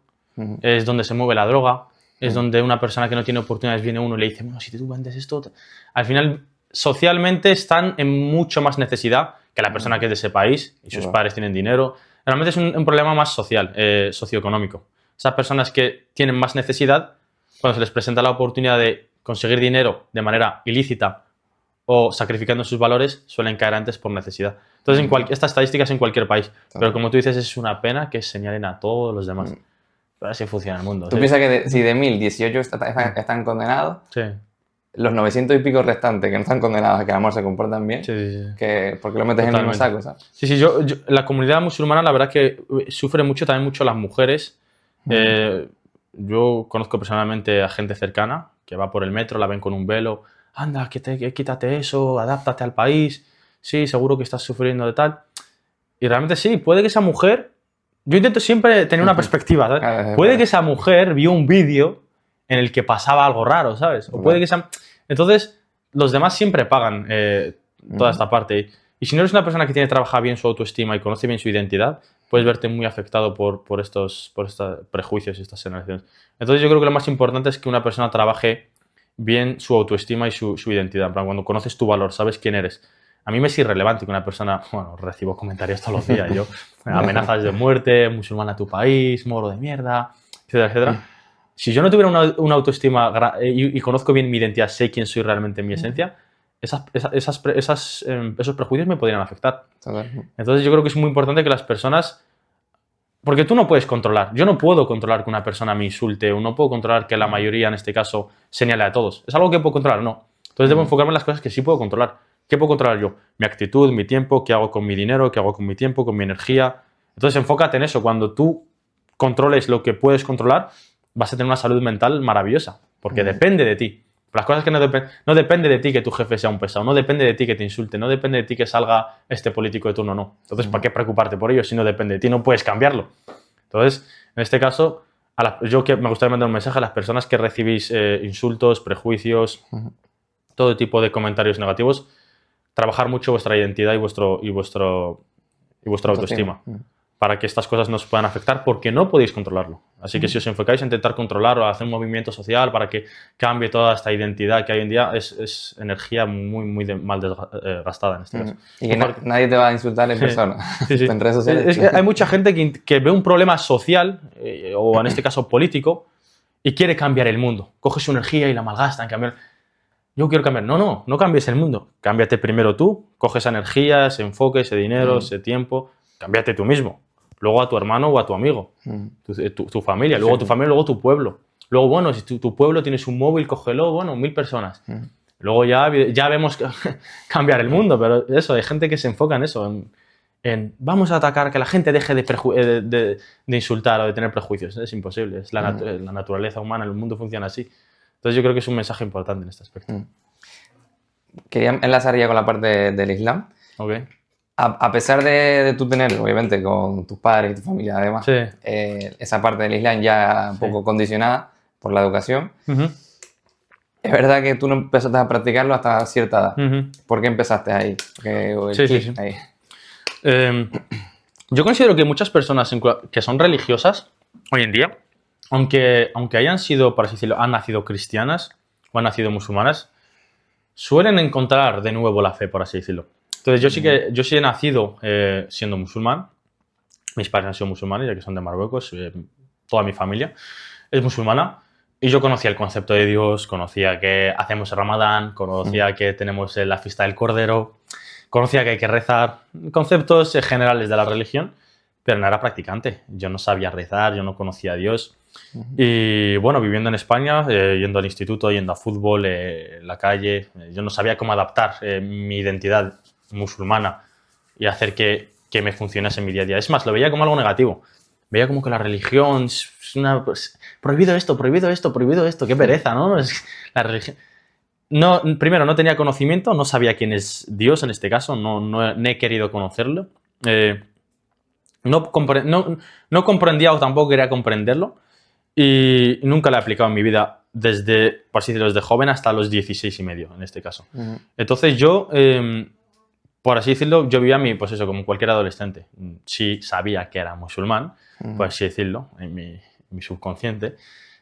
es donde se mueve la droga, es donde una persona que no tiene oportunidades viene uno y le dice, bueno, si tú vendes esto... Al final, socialmente están en mucho más necesidad que la persona que es de ese país y sus padres tienen dinero. Realmente es un problema más social, socioeconómico. Esas personas que tienen más necesidad, cuando se les presenta la oportunidad de conseguir dinero de manera ilícita o sacrificando sus valores, suelen caer antes por necesidad. Entonces, esta estadística es en cualquier país. Pero como tú dices, es una pena que señalen a todos los demás. Pero así funciona el mundo. ¿Tú piensas que si de 1.000, 18 están condenados, los 900 y pico restantes que no están condenados, que a lo mejor se comportan bien, ¿por qué lo metes en el mismo saco? ¿Sabes? Sí, la comunidad musulmana, la verdad que sufre mucho las mujeres. Yo conozco personalmente a gente cercana que va por el metro, la ven con un velo, anda, quítate eso, adáptate al país, sí, seguro que estás sufriendo de tal. Y realmente sí, puede que esa mujer... Yo intento siempre tener una perspectiva, ¿sabes? Puede que esa mujer vio un vídeo en el que pasaba algo raro, ¿sabes? O puede que esa... Entonces, los demás siempre pagan toda esta parte. Y si no eres una persona que trabaja bien su autoestima y conoce bien su identidad, puedes verte muy afectado por estos prejuicios y estas generaciones. Entonces, yo creo que lo más importante es que una persona trabaje bien su autoestima y su identidad. En plan, cuando conoces tu valor, sabes quién eres. A mí me es irrelevante que una persona... Bueno, recibo comentarios todos los días. Yo, amenazas de muerte, musulmana a tu país, moro de mierda, etcétera, etcétera. Si yo no tuviera una autoestima y conozco bien mi identidad, sé quién soy realmente en mi esencia, esos prejuicios me podrían afectar. Entonces yo creo que es muy importante que las personas... Porque tú no puedes controlar. Yo no puedo controlar que una persona me insulte o no puedo controlar que la mayoría, en este caso, señale a todos. ¿Es algo que puedo controlar? No. Entonces debo enfocarme en las cosas que sí puedo controlar. ¿Qué puedo controlar yo? Mi actitud, mi tiempo, qué hago con mi dinero, qué hago con mi tiempo, con mi energía. Entonces enfócate en eso. Cuando tú controles lo que puedes controlar, vas a tener una salud mental maravillosa, porque depende de ti. Las cosas que no depende de ti que tu jefe sea un pesado, no depende de ti que te insulte, no depende de ti que salga este político de turno, no. Entonces, ¿para qué preocuparte por ello si no depende de ti? No puedes cambiarlo. Entonces, en este caso, me gustaría mandar un mensaje a las personas que recibís insultos, prejuicios, todo tipo de comentarios negativos, trabajar mucho vuestra identidad y vuestra autoestima. para que estas cosas no os puedan afectar porque no podéis controlarlo. Así que si os enfocáis en intentar controlar o hacer un movimiento social para que cambie toda esta identidad que hay hoy en día, es energía muy mal desgastada en este caso. Y que nadie te va a insultar en persona. Sí. En redes sociales. Es que hay mucha gente que ve un problema social, o en este caso político, y quiere cambiar el mundo. Coge su energía y la malgasta en cambiar. Yo quiero cambiar. No cambies el mundo. Cámbiate primero tú. Coge esa energía, ese enfoque, ese dinero, ese tiempo. Cámbiate tú mismo. Luego a tu hermano o a tu amigo, tu familia, luego tu familia, luego tu pueblo. Luego, bueno, si tu pueblo tienes un móvil, cógelo, bueno, 1000 personas. Luego ya vemos cambiar el mundo, pero eso, hay gente que se enfoca en eso, en vamos a atacar, que la gente deje de insultar o de tener prejuicios. Es imposible, es la naturaleza humana, el mundo funciona así. Entonces yo creo que es un mensaje importante en este aspecto. Quería enlazar ya con la parte del Islam. Okay. A pesar de tú tener, obviamente, con tus padres y tu familia, además, Sí. Esa parte del Islam ya un poco condicionada por la educación, es verdad que tú no empezaste a practicarlo hasta cierta edad. ¿Por qué empezaste ahí? Sí. Ahí. Yo considero que muchas personas que son religiosas hoy en día, aunque hayan sido, por así decirlo, han nacido cristianas o han nacido musulmanas, suelen encontrar de nuevo la fe, por así decirlo. Entonces, yo sí he nacido siendo musulmán. Mis padres han sido musulmanes, ya que son de Marruecos. Toda mi familia es musulmana. Y yo conocía el concepto de Dios, conocía que hacemos el Ramadán, conocía que tenemos la fiesta del Cordero, conocía que hay que rezar. Conceptos generales de la religión, pero no era practicante. Yo no sabía rezar, yo no conocía a Dios. Y bueno, viviendo en España, yendo al instituto, yendo a fútbol, en la calle, yo no sabía cómo adaptar mi identidad musulmana y hacer que me funcionase en mi día a día. Es más, lo veía como algo negativo. Veía como que la religión es una... Pues, prohibido esto, qué pereza, ¿no? La religión... No, primero, no tenía conocimiento, no sabía quién es Dios en este caso, no he querido conocerlo. No comprendía o tampoco quería comprenderlo y nunca lo he aplicado en mi vida desde, por así decirlo, desde joven hasta los 16 y medio, en este caso. Entonces yo... por así decirlo, yo vivía pues eso, como cualquier adolescente. Sí sabía que era musulmán, por así decirlo, en mi subconsciente,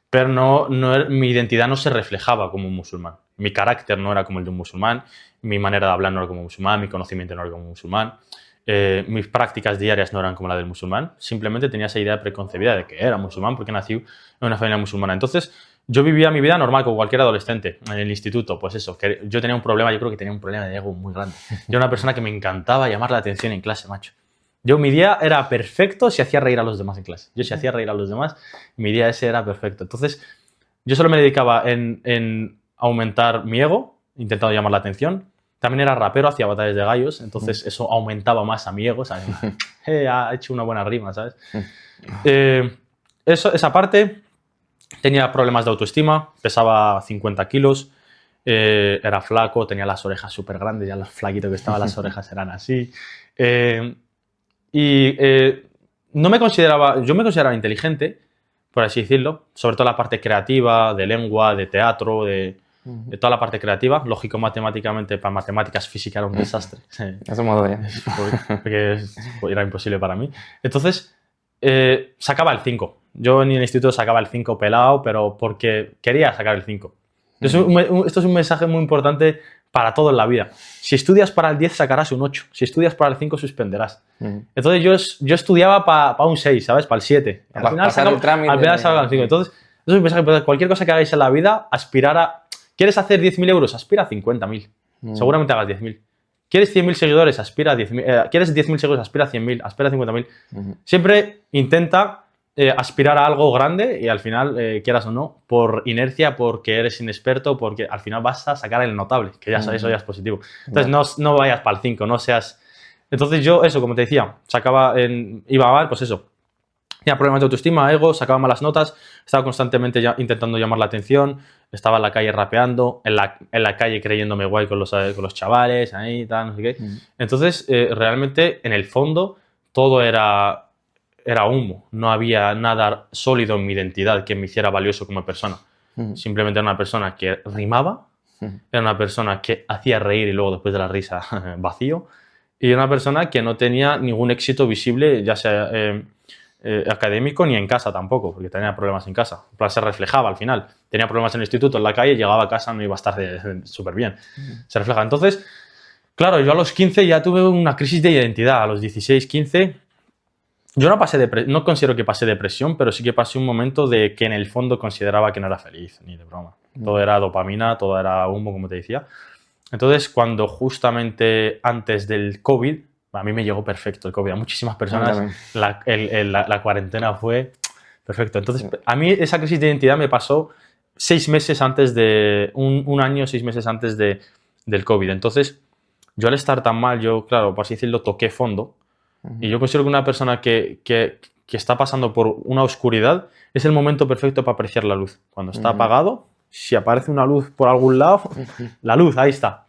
pero mi identidad no se reflejaba como un musulmán. Mi carácter no era como el de un musulmán, mi manera de hablar no era como un musulmán, mi conocimiento no era como un musulmán, mis prácticas diarias no eran como la del musulmán. Simplemente tenía esa idea preconcebida de que era musulmán porque nací en una familia musulmana. Entonces, yo vivía mi vida normal como cualquier adolescente en el instituto, pues eso, que yo tenía un problema, yo creo que tenía un problema de ego muy grande. Yo era una persona que me encantaba llamar la atención en clase, macho. Mi día era perfecto si hacía reír a los demás en clase. Yo si hacía reír a los demás, mi día ese era perfecto. Entonces, yo solo me dedicaba en aumentar mi ego, intentando llamar la atención. También era rapero, hacía batallas de gallos, entonces eso aumentaba más a mi ego, ¿sabes? Ha hecho una buena rima, ¿sabes? Esa parte... Tenía problemas de autoestima, pesaba 50 kilos, era flaco, tenía las orejas súper grandes, ya los flaquitos que estaban, las orejas eran así. Yo me consideraba inteligente, por así decirlo, sobre todo la parte creativa, de lengua, de teatro, de toda la parte creativa. Lógico, matemáticamente, para matemáticas, física era un desastre. Eso modo ya. Porque era imposible para mí. Entonces, sacaba el 5. Yo en el instituto sacaba el 5 pelado, pero porque quería sacar el 5. Esto es un mensaje muy importante para todo en la vida. Si estudias para el 10, sacarás un 8. Si estudias para el 5, suspenderás. Entonces yo estudiaba para un 6, ¿sabes? Para el 7. Al final sacaba el 5. Entonces, eso es un mensaje para cualquier cosa que hagáis en la vida, aspirar a... ¿Quieres hacer 10.000 euros? Aspira a 50.000. Seguramente hagas 10.000. ¿Quieres 100.000 seguidores? Aspira a 10.000. ¿Quieres 10.000 seguidores? Aspira a 100.000. Aspira a 50.000. Siempre intenta aspirar a algo grande y al final, quieras o no, por inercia, porque eres inexperto, porque al final vas a sacar el notable, que ya eso ya es positivo. Entonces no vayas para el 5, no seas... Entonces yo, eso, como te decía, iba mal, pues eso. Tenía problemas de autoestima, ego, sacaba malas notas, estaba constantemente intentando llamar la atención, estaba en la calle rapeando, en la calle creyéndome guay con los chavales, ahí, tal, no sé qué. Entonces, realmente, en el fondo, todo era humo. No había nada sólido en mi identidad que me hiciera valioso como persona. Simplemente era una persona que rimaba, era una persona que hacía reír y luego después de la risa vacío. y era una persona que no tenía ningún éxito visible, ya sea académico ni en casa tampoco, porque tenía problemas en casa. En plan, se reflejaba al final. Tenía problemas en el instituto, en la calle, llegaba a casa, no iba a estar súper bien. Se refleja. Entonces, claro, yo a los 15 ya tuve una crisis de identidad. A los 16, 15, yo no considero que pasé depresión, pero sí que pasé un momento de que en el fondo consideraba que no era feliz, ni de broma. Todo era dopamina, todo era humo, como te decía. Entonces, cuando justamente antes del COVID, a mí me llegó perfecto el COVID. A muchísimas personas la cuarentena fue perfecto. Entonces, a mí esa crisis de identidad me pasó 6 meses antes de... Un año, 6 meses antes del COVID. Entonces, yo al estar tan mal, yo, claro, por así decirlo, toqué fondo. Y yo considero que una persona que está pasando por una oscuridad es el momento perfecto para apreciar la luz. Cuando está apagado, si aparece una luz por algún lado, la luz, ahí está.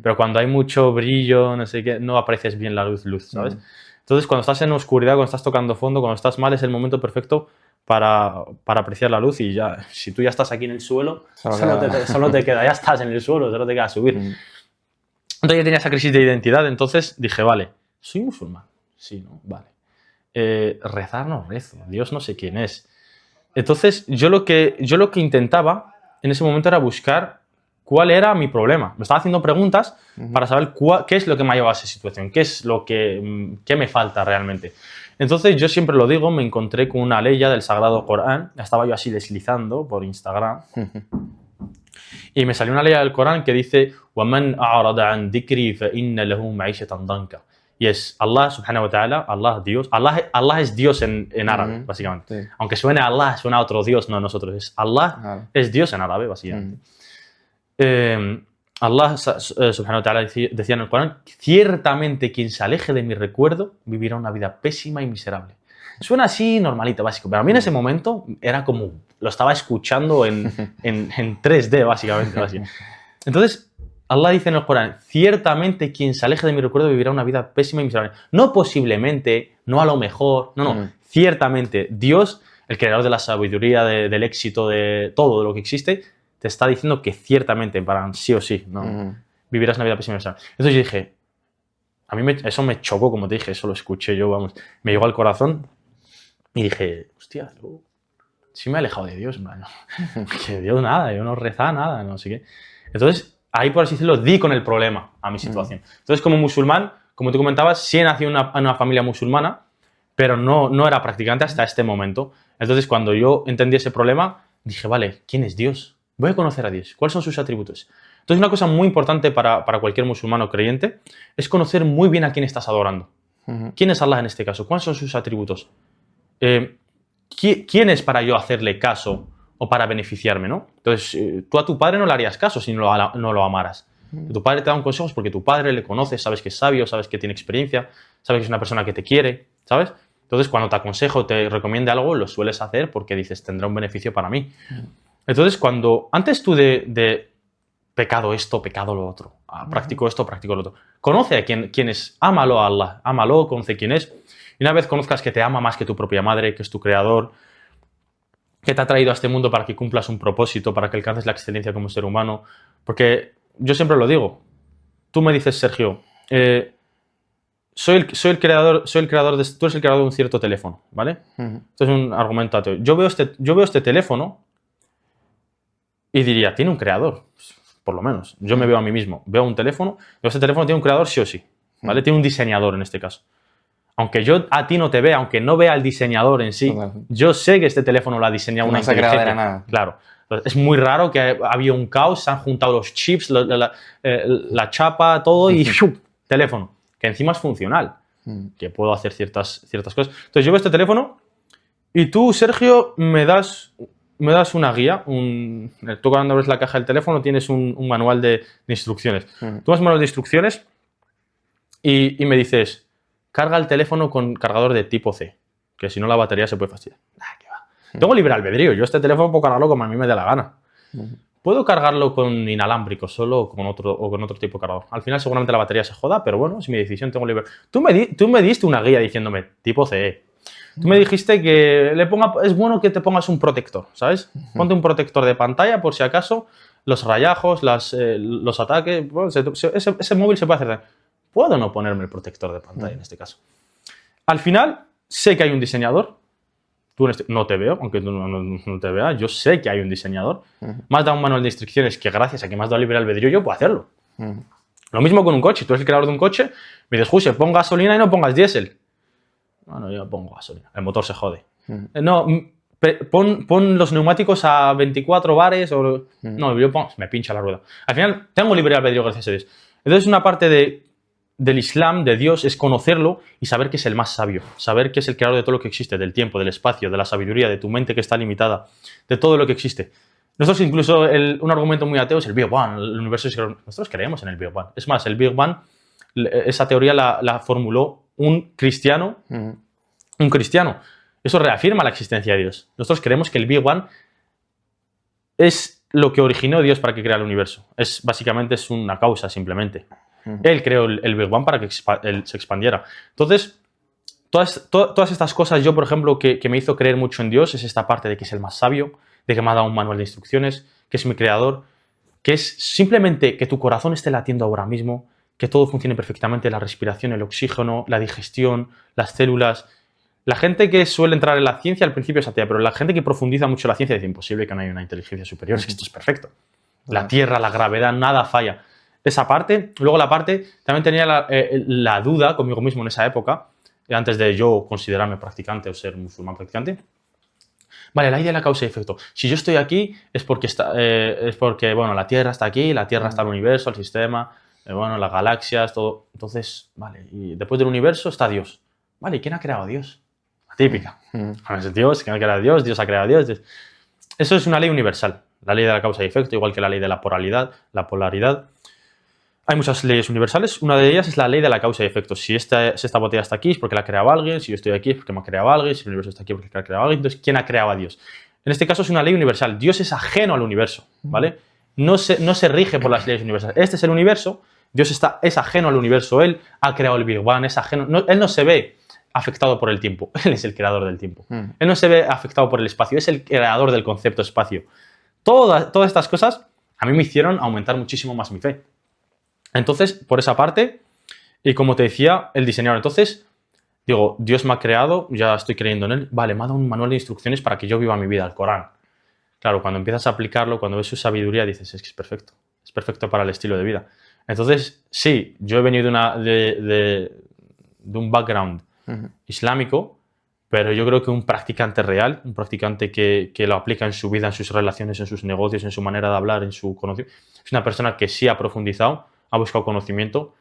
Pero cuando hay mucho brillo, no sé qué, no aprecias bien la luz, ¿sabes? Entonces, cuando estás en oscuridad, cuando estás tocando fondo, cuando estás mal, es el momento perfecto para apreciar la luz. Y ya, si tú ya estás aquí en el suelo, solo te queda, ya estás en el suelo, solo te queda subir. Entonces yo tenía esa crisis de identidad, entonces dije, vale, soy musulmán. Sí, ¿no? Vale. Rezar no rezo, Dios no sé quién es. Entonces, yo lo que intentaba en ese momento era buscar cuál era mi problema. Me estaba haciendo preguntas para saber qué es lo que me ha llevado a esa situación, qué es lo que me falta realmente. Entonces, yo siempre lo digo, me encontré con una ley del Sagrado Corán, la estaba yo así deslizando por Instagram, y me salió una ley del Corán que dice وَمَنْ أَعْرَضَ عَنْ ذِكْرِي فَإِنَّ لَهُ مَعِيشَةً ضَنْكَ. Y es Allah subhanahu wa ta'ala, Allah Dios. Allah es Dios en árabe, básicamente. Sí. Aunque suene a Allah, suena a otro Dios, no nosotros. Es Allah es Dios en árabe, básicamente. Allah subhanahu wa ta'ala decía en el Corán, ciertamente quien se aleje de mi recuerdo vivirá una vida pésima y miserable. Suena así normalito, básico, pero a mí en ese momento era como, lo estaba escuchando en 3D, básicamente. Entonces, Allah dice en el Corán, ciertamente quien se aleje de mi recuerdo vivirá una vida pésima y miserable. No posiblemente, no a lo mejor, no. Ciertamente, Dios, el creador de la sabiduría, del éxito, de todo de lo que existe, te está diciendo que ciertamente, para sí o sí, ¿no? Vivirás una vida pésima y miserable. Entonces yo dije, a mí eso me chocó, como te dije, eso lo escuché yo, vamos, me llegó al corazón y dije, hostia, sí me he alejado de Dios, man. Que Dios nada, yo no rezaba nada, no sé qué. Entonces, ahí, por así decirlo, di con el problema a mi situación. Entonces, como musulmán, como tú comentabas, sí nací en una familia musulmana, pero no era practicante hasta este momento. Entonces, cuando yo entendí ese problema, dije, vale, ¿quién es Dios? Voy a conocer a Dios. ¿Cuáles son sus atributos? Entonces, una cosa muy importante para cualquier musulmán o creyente es conocer muy bien a quién estás adorando. ¿Quién es Allah en este caso? ¿Cuáles son sus atributos? ¿Quién es para yo hacerle caso o para beneficiarme, ¿no? Entonces, tú a tu padre no le harías caso si no lo amaras. Tu padre te da un consejo porque tu padre le conoces, sabes que es sabio, sabes que tiene experiencia, sabes que es una persona que te quiere, ¿sabes? Entonces, cuando te aconsejo, te recomiende algo, lo sueles hacer porque dices, tendrá un beneficio para mí. Entonces, antes tú de pecado esto, pecado lo otro, practico esto, practico lo otro, conoce a quién es, ámalo a Allah, ámalo, conoce quién es. Y una vez conozcas que te ama más que tu propia madre, que es tu creador, que te ha traído a este mundo para que cumplas un propósito, para que alcances la excelencia como ser humano. Porque yo siempre lo digo, tú me dices, Sergio, soy el creador tú eres el creador de un cierto teléfono, ¿vale? Esto es un argumento ateo. Yo veo este teléfono y diría, tiene un creador, por lo menos. Yo me veo a mí mismo, veo un teléfono, este teléfono tiene un creador sí o sí, ¿vale? Tiene un diseñador en este caso. Aunque yo a ti no te vea, aunque no vea al diseñador en sí, yo sé que este teléfono lo ha diseñado una inteligencia. No se crea de nada. Claro. Es muy raro que había un caos, se han juntado los chips, la chapa, todo y ¡shup! Teléfono. Que encima es funcional. Que puedo hacer ciertas cosas. Entonces yo veo este teléfono y tú, Sergio, me das una guía. Tú cuando abres la caja del teléfono tienes un manual de instrucciones. Tú vas un manual de instrucciones y me dices, carga el teléfono con cargador de tipo C, que si no la batería se puede fastidiar. ¿Qué va? Tengo libre albedrío. Yo este teléfono puedo cargarlo como a mí me dé la gana. Puedo cargarlo con inalámbrico solo o con otro tipo de cargador. Al final seguramente la batería se joda, pero bueno, es mi decisión, tengo libre. Tú me diste una guía diciéndome tipo CE. Tú me dijiste que es bueno que te pongas un protector, ¿sabes? Ponte un protector de pantalla por si acaso los rayajos, los ataques, bueno, ese móvil se puede hacer daño. puedo no ponerme el protector de pantalla en este caso. Al final, sé que hay un diseñador. Tú no te veo, aunque tú no te veas. Yo sé que hay un diseñador. Me has dado un manual de instrucciones que gracias a que me has dado libre albedrío yo puedo hacerlo. Lo mismo con un coche. Tú eres el creador de un coche, me dices, José, pon gasolina y no pongas diésel. No, yo pongo gasolina. El motor se jode. No, pon los neumáticos a 24 bares o... No, yo pongo... Me pincha la rueda. Al final, tengo libre albedrío gracias a Dios. Entonces, una parte del Islam, de Dios, es conocerlo y saber que es el más sabio. Saber que es el creador de todo lo que existe, del tiempo, del espacio, de la sabiduría, de tu mente que está limitada, de todo lo que existe. Nosotros incluso, un argumento muy ateo es el Big Bang, el universo es... Nosotros creemos en el Big Bang. Es más, el Big Bang, esa teoría la formuló un cristiano. Un cristiano. Eso reafirma la existencia de Dios. Nosotros creemos que el Big Bang es lo que originó Dios para que creara el universo. Básicamente es una causa, simplemente. Él creó el Big Bang para que se expandiera. Entonces, todas estas cosas, yo, por ejemplo, que me hizo creer mucho en Dios, es esta parte de que es el más sabio, de que me ha dado un manual de instrucciones, que es mi creador, que es simplemente que tu corazón esté latiendo ahora mismo, que todo funcione perfectamente, la respiración, el oxígeno, la digestión, las células. La gente que suele entrar en la ciencia al principio es atea, pero la gente que profundiza mucho la ciencia dice imposible que no haya una inteligencia superior, es que esto es perfecto. La Tierra, la gravedad, nada falla. Esa parte, luego la parte, también tenía la duda conmigo mismo en esa época, antes de yo considerarme practicante o ser musulmán practicante. Vale, la idea de la causa y efecto. Si yo estoy aquí es porque bueno, la Tierra está aquí, la Tierra está el universo, el sistema, bueno, las galaxias, todo. Entonces, vale, y después del universo está Dios. Vale, ¿y quién ha creado a Dios? La típica. Es Dios, ¿quién ha creado a Dios? Dios ha creado a Dios. Eso es una ley universal, la ley de la causa y efecto, igual que la ley de la polaridad. Hay muchas leyes universales. Una de ellas es la ley de la causa y efecto. Si esta botella está aquí es porque la ha creado alguien. Si yo estoy aquí es porque me ha creado alguien. Si el universo está aquí es porque la ha creado alguien. Entonces, ¿quién ha creado a Dios? En este caso es una ley universal. Dios es ajeno al universo, ¿vale? No se rige por las leyes universales. Este es el universo. Dios es ajeno al universo. Él ha creado el Big Bang. Es ajeno. Él no se ve afectado por el tiempo. Él es el creador del tiempo. Él no se ve afectado por el espacio. Es el creador del concepto espacio. Todas estas cosas a mí me hicieron aumentar muchísimo más mi fe. Entonces, por esa parte, y como te decía, el diseñador. Entonces, digo, Dios me ha creado, ya estoy creyendo en él. Vale, me ha dado un manual de instrucciones para que yo viva mi vida, el Corán. Claro, cuando empiezas a aplicarlo, cuando ves su sabiduría, dices, es que es perfecto. Es perfecto para el estilo de vida. Entonces, sí, yo he venido de un background islámico, pero yo creo que un practicante real, un practicante que lo aplica en su vida, en sus relaciones, en sus negocios, en su manera de hablar, en su conocimiento, es una persona que sí ha profundizado, ha buscado conocimiento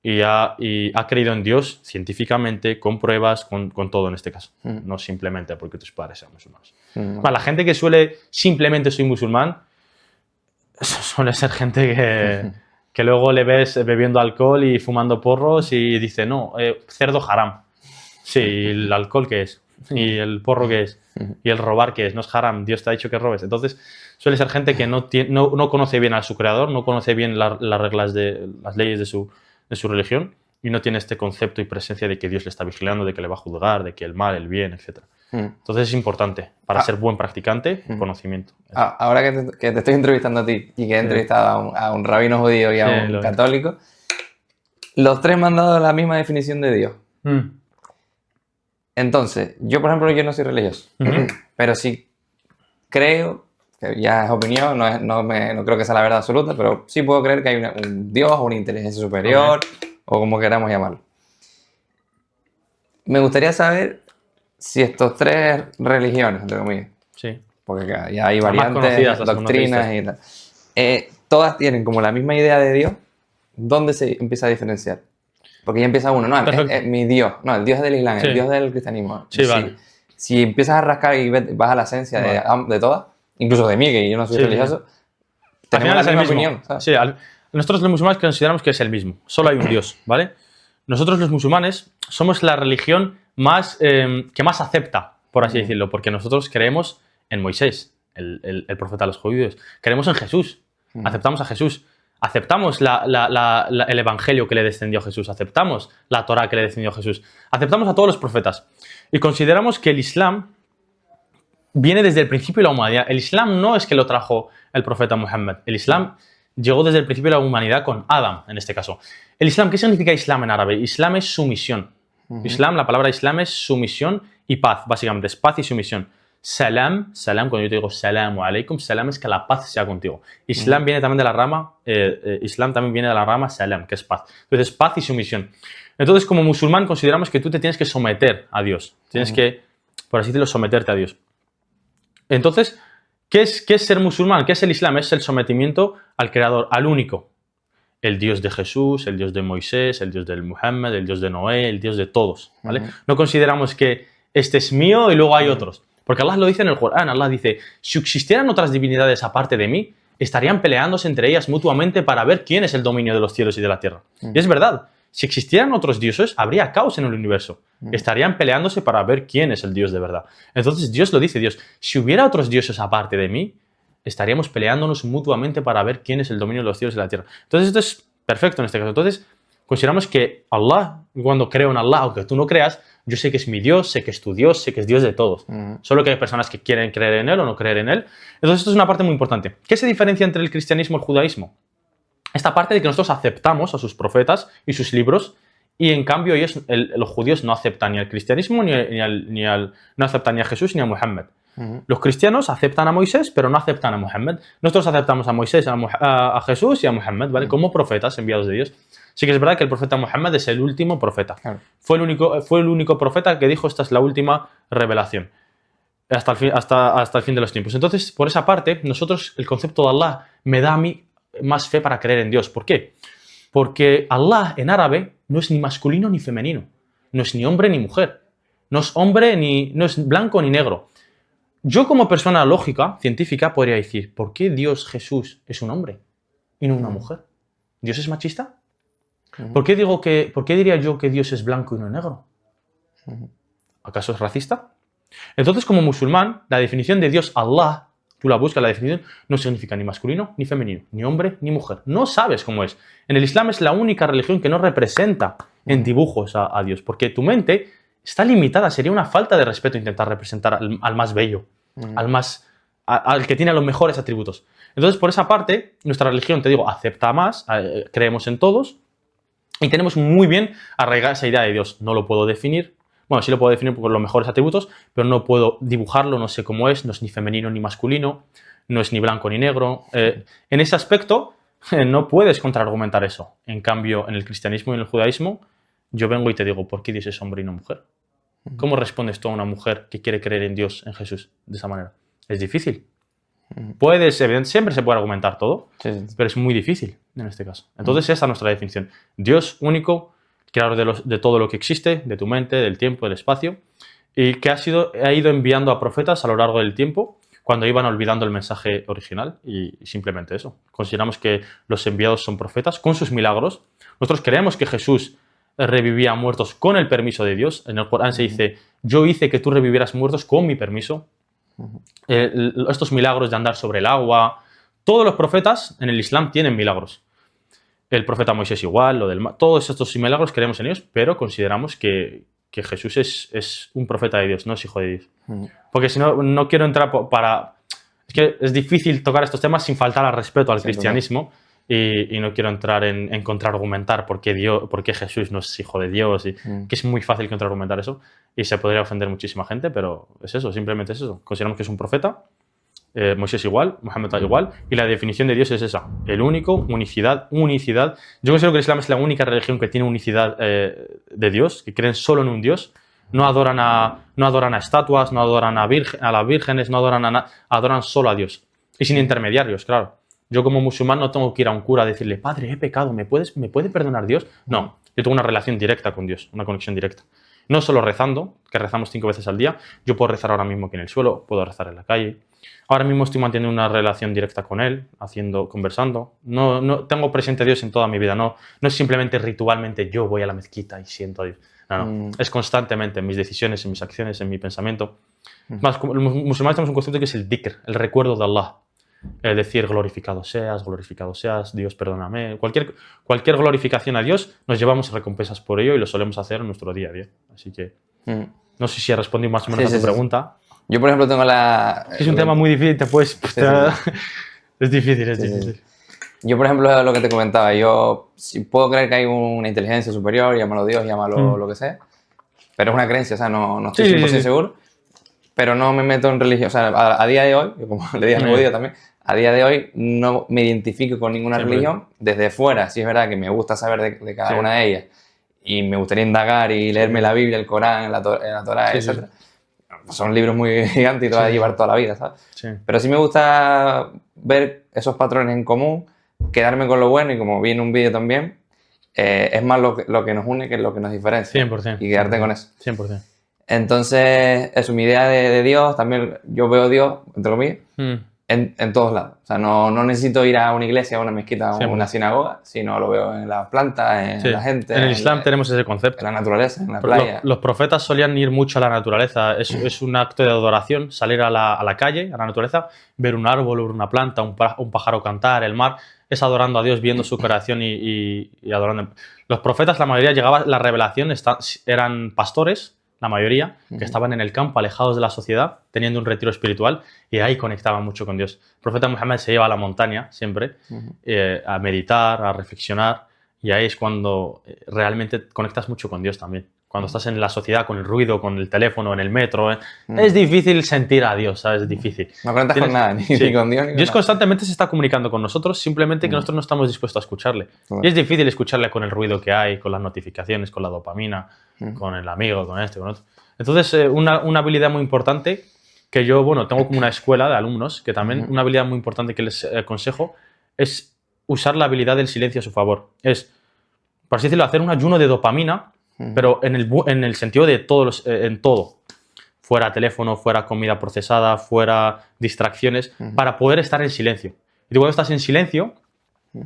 y ha creído en Dios científicamente, con pruebas, con todo en este caso. No simplemente porque tus padres sean musulmanes. La gente que suele simplemente soy musulmán, suele ser gente que luego le ves bebiendo alcohol y fumando porros y dice, no, cerdo haram. Sí, ¿y el alcohol qué es? ¿Y el porro qué es? ¿Y el robar qué es? No es haram, Dios te ha dicho que robes. Entonces, suele ser gente que no conoce bien a su creador, no conoce bien las reglas las leyes de su religión y no tiene este concepto y presencia de que Dios le está vigilando, de que le va a juzgar, de que el mal, el bien, etc. Entonces es importante para ser buen practicante, conocimiento. Ahora que te estoy entrevistando a ti y que he entrevistado a un rabino judío y a un católico, los tres me han dado la misma definición de Dios. Entonces, yo por ejemplo, yo no soy religioso, pero sí creo, que ya es opinión, no creo que sea la verdad absoluta, pero sí puedo creer que hay un Dios o una inteligencia superior, o como queramos llamarlo. Me gustaría saber si estos tres religiones, entre comillas, porque ya hay variantes, doctrinas y tal, todas tienen como la misma idea de Dios, ¿dónde se empieza a diferenciar? Porque ya empieza uno, no, es mi Dios, no, el Dios del Islam, el Dios del cristianismo. Vale. Si empiezas a rascar y vas a la esencia de todas, incluso de mí, que yo no soy religioso, tenemos la misma opinión, ¿sabes? Sí, nosotros los musulmanes consideramos que es el mismo, solo hay un Dios, ¿vale? Nosotros los musulmanes somos la religión que más acepta, por así decirlo, porque nosotros creemos en Moisés, el profeta de los judíos, creemos en Jesús, aceptamos a Jesús. Aceptamos el evangelio que le descendió a Jesús, aceptamos la Torá que le descendió a Jesús, aceptamos a todos los profetas y consideramos que el Islam viene desde el principio de la humanidad. El Islam no es que lo trajo el profeta Muhammad, el Islam llegó desde el principio de la humanidad con Adam, en este caso. El Islam, ¿qué significa Islam en árabe? Islam es sumisión. Islam, la palabra Islam es sumisión y paz, básicamente, es paz y sumisión. Salam, cuando yo te digo salamu alaikum, salam es que la paz sea contigo. Islam viene también de la rama, Islam también viene de la rama salam, que es paz. Entonces, paz y sumisión. Entonces, como musulmán, consideramos que tú te tienes que someter a Dios. Tienes que, por así decirlo, someterte a Dios. Entonces, ¿qué es ser musulmán? ¿Qué es el Islam? Es el sometimiento al Creador, al único. El Dios de Jesús, el Dios de Moisés, el Dios de Muhammad, el Dios de Noé, el Dios de todos, ¿vale? No consideramos que este es mío y luego hay otros. Porque Allah lo dice en el Corán. Allah dice, si existieran otras divinidades aparte de mí, estarían peleándose entre ellas mutuamente para ver quién es el dominio de los cielos y de la tierra. Y es verdad. Si existieran otros dioses, habría caos en el universo. Estarían peleándose para ver quién es el Dios de verdad. Entonces Dios lo dice, Dios, si hubiera otros dioses aparte de mí, estaríamos peleándonos mutuamente para ver quién es el dominio de los cielos y de la tierra. Entonces esto es perfecto en este caso. Entonces consideramos que Allah, cuando creo en Allah, aunque tú no creas, yo sé que es mi Dios, sé que es tu Dios, sé que es Dios de todos. Solo que hay personas que quieren creer en Él o no creer en Él. Entonces esto es una parte muy importante. ¿Qué se diferencia entre el cristianismo y el judaísmo? Esta parte de que nosotros aceptamos a sus profetas y sus libros y en cambio los judíos no aceptan ni al cristianismo no aceptan ni a Jesús ni a Muhammad. Los cristianos aceptan a Moisés, pero no aceptan a Muhammad. Nosotros aceptamos a Moisés, a Jesús y a Muhammad, ¿vale? Como profetas enviados de Dios. Sí que es verdad que el profeta Muhammad es el último profeta. Claro. Fue el único profeta que dijo esta es la última revelación. Hasta el fin de los tiempos. Entonces, por esa parte, nosotros, el concepto de Allah me da a mí más fe para creer en Dios. ¿Por qué? Porque Allah en árabe no es ni masculino ni femenino. No es ni hombre ni mujer. No es hombre no es blanco ni negro. Yo como persona lógica, científica, podría decir, ¿por qué Dios Jesús es un hombre y no una mujer? ¿Dios es machista? ¿Por qué diría yo que Dios es blanco y no negro? ¿Acaso es racista? Entonces, como musulmán, la definición de Dios, Allah, tú la buscas, la definición no significa ni masculino ni femenino, ni hombre ni mujer. No sabes cómo es. En el Islam es la única religión que no representa en dibujos a Dios, porque tu mente está limitada. Sería una falta de respeto intentar representar al más bello, al que tiene los mejores atributos. Entonces, por esa parte, nuestra religión, te digo, acepta más, creemos en todos y tenemos muy bien arraigada esa idea de Dios. No lo puedo definir. Bueno, sí lo puedo definir por los mejores atributos, pero no puedo dibujarlo, no sé cómo es, no es ni femenino ni masculino, no es ni blanco ni negro. En ese aspecto, no puedes contraargumentar eso. En cambio, en el cristianismo y en el judaísmo, yo vengo y te digo, ¿por qué Dios es hombre y no mujer? ¿Cómo respondes tú a una mujer que quiere creer en Dios, en Jesús, de esa manera? Es difícil. Siempre se puede argumentar todo, pero es muy difícil en este caso. Entonces, esa es nuestra definición. Dios único, creador de todo lo que existe, de tu mente, del tiempo, del espacio, y que ha ido enviando a profetas a lo largo del tiempo cuando iban olvidando el mensaje original, y simplemente eso. Consideramos que los enviados son profetas con sus milagros. Nosotros creemos que Jesús revivía muertos con el permiso de Dios. En el Corán se dice, yo hice que tú revivieras muertos con mi permiso. Estos milagros de andar sobre el agua, todos los profetas en el Islam tienen milagros. El profeta Moisés igual, todos estos milagros creemos en ellos, pero consideramos que Jesús es un profeta de Dios, no es hijo de Dios. Porque si no, no quiero entrar Es que es difícil tocar estos temas sin faltar al respeto al cristianismo y no quiero entrar en contraargumentar por qué Jesús no es hijo de Dios, que es muy fácil contraargumentar eso y se podría ofender muchísima gente, pero es eso, simplemente es eso. Consideramos que es un profeta. Moisés igual, Muhammad igual, y la definición de Dios es esa, el único, unicidad. Yo considero que el Islam es la única religión que tiene unicidad de Dios, que creen solo en un Dios, no adoran a estatuas, no adoran a las vírgenes, no adoran solo a Dios, y sin intermediarios, claro. Yo como musulmán no tengo que ir a un cura a decirle, padre, he pecado, ¿me puede perdonar Dios? No, yo tengo una relación directa con Dios, una conexión directa. No solo rezando, que rezamos 5 veces al día, yo puedo rezar ahora mismo aquí en el suelo, puedo rezar en la calle. Ahora mismo estoy manteniendo una relación directa con Él, conversando. No tengo presente a Dios en toda mi vida. No es simplemente ritualmente yo voy a la mezquita y siento a Dios. No. Es constantemente en mis decisiones, en mis acciones, en mi pensamiento. Más, como los musulmanes tenemos un concepto que es el dhikr, el recuerdo de Allah. Es decir, glorificado seas, Dios perdóname. Cualquier glorificación a Dios nos llevamos recompensas por ello y lo solemos hacer en nuestro día a día. Así que no sé si he respondido más o menos a tu pregunta. Yo, por ejemplo, tengo Es un tema muy difícil, es difícil. Yo, por ejemplo, lo que te comentaba, yo puedo creer que hay una inteligencia superior, llámalo Dios, llámalo lo que sea, pero es una creencia, o sea, no estoy 100% seguro, pero no me meto en religión. O sea, a día de hoy, como le dije en el vídeo también, a día de hoy no me identifico con ninguna religión. Desde fuera, sí es verdad que me gusta saber de cada una de ellas y me gustaría indagar y leerme la Biblia, el Corán, la Torá, etc. Son libros muy gigantes y te vas a llevar toda la vida, ¿sabes? Pero sí me gusta ver esos patrones en común, quedarme con lo bueno y como vi en un vídeo también, es más lo que nos une que lo que nos diferencia. 100%. Y quedarte 100%, con eso. 100%. Entonces, eso, mi idea de Dios, también yo veo Dios, entre comillas, en todos lados. O sea, no necesito ir a una iglesia, a una mezquita, a una sinagoga, sino lo veo en las plantas, en la gente. En el Islam tenemos ese concepto. En la naturaleza, en la playa. Los profetas solían ir mucho a la naturaleza. Es un acto de adoración, salir a la calle, a la naturaleza, ver un árbol, ver una planta, un pájaro cantar, el mar. Es adorando a Dios, viendo su creación y adorando. Los profetas, la mayoría llegaba, la revelación, eran pastores, la mayoría, que estaban en el campo, alejados de la sociedad, teniendo un retiro espiritual, y ahí conectaban mucho con Dios. El profeta Muhammad se lleva a la montaña siempre, a meditar, a reflexionar, y ahí es cuando realmente conectas mucho con Dios también. Cuando estás en la sociedad, con el ruido, con el teléfono, en el metro, es difícil sentir a Dios, ¿sabes? Es difícil. No conectas con nada, ni con Dios, ni con Dios nada. constantemente se está comunicando con nosotros, simplemente que nosotros no estamos dispuestos a escucharle. Y es difícil escucharle con el ruido que hay, con las notificaciones, con la dopamina, con el amigo, con este, con otro. Entonces, una habilidad muy importante que yo, tengo como una escuela de alumnos, que también una habilidad muy importante que les aconsejo es usar la habilidad del silencio a su favor. Es, por así decirlo, hacer un ayuno de dopamina, pero en el sentido de en todo. Fuera teléfono, fuera comida procesada, fuera distracciones, para poder estar en silencio. Y cuando estás en silencio,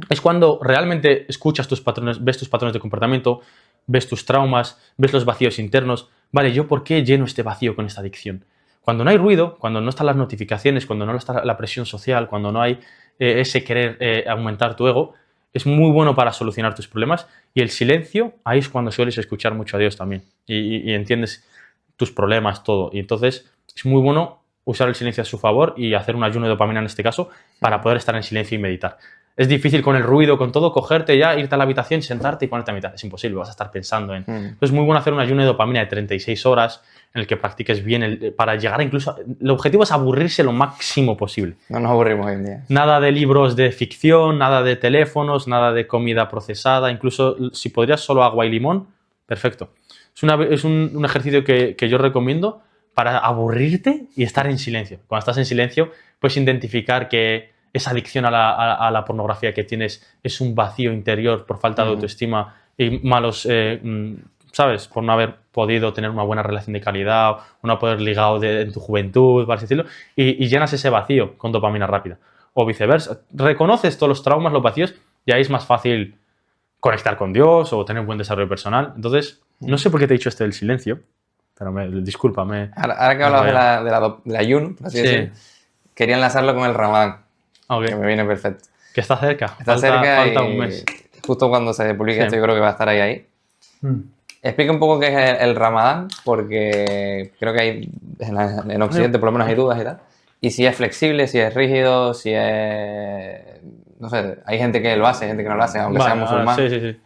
es cuando realmente escuchas tus patrones, ves tus patrones de comportamiento, ves tus traumas, ves los vacíos internos. Vale, ¿yo por qué lleno este vacío con esta adicción? Cuando no hay ruido, cuando no están las notificaciones, cuando no está la presión social, cuando no hay ese querer aumentar tu ego, es muy bueno para solucionar tus problemas. Y el silencio, ahí es cuando sueles escuchar mucho a Dios también. Y entiendes tus problemas, todo. Y entonces es muy bueno usar el silencio a su favor y hacer un ayuno de dopamina en este caso para poder estar en silencio y meditar. Es difícil con el ruido, con todo, cogerte ya, irte a la habitación, sentarte y ponerte a meditar. Es imposible, vas a estar pensando en... Entonces es muy bueno hacer un ayuno de dopamina de 36 horas en el que practiques bien para llegar incluso... El objetivo es aburrirse lo máximo posible. No nos aburrimos hoy en día. Nada de libros de ficción, nada de teléfonos, nada de comida procesada. Incluso si podrías solo agua y limón, perfecto. Es un ejercicio que yo recomiendo para aburrirte y estar en silencio. Cuando estás en silencio, puedes identificar que esa adicción a la pornografía que tienes es un vacío interior por falta de autoestima y malos, ¿sabes? Por no haber podido tener una buena relación de calidad o no haber ligado en tu juventud, por así decirlo, y llenas ese vacío con dopamina rápida. O viceversa. Reconoces todos los traumas, los vacíos, y ahí es más fácil conectar con Dios o tener un buen desarrollo personal. Entonces, no sé por qué te he dicho esto del silencio, pero discúlpame. Ahora que hablabas del ayuno, por así decirlo, quería enlazarlo con el Ramadán. Okay. Que me viene perfecto. Que está cerca. Falta un mes. Justo cuando se publique esto, yo creo que va a estar ahí. Explica un poco qué es el Ramadán, porque creo que hay en Occidente por lo menos hay dudas y tal. Y si es flexible, si es rígido, si es... No sé, hay gente que lo hace, hay gente que no lo hace, aunque sea musulmán. Sí.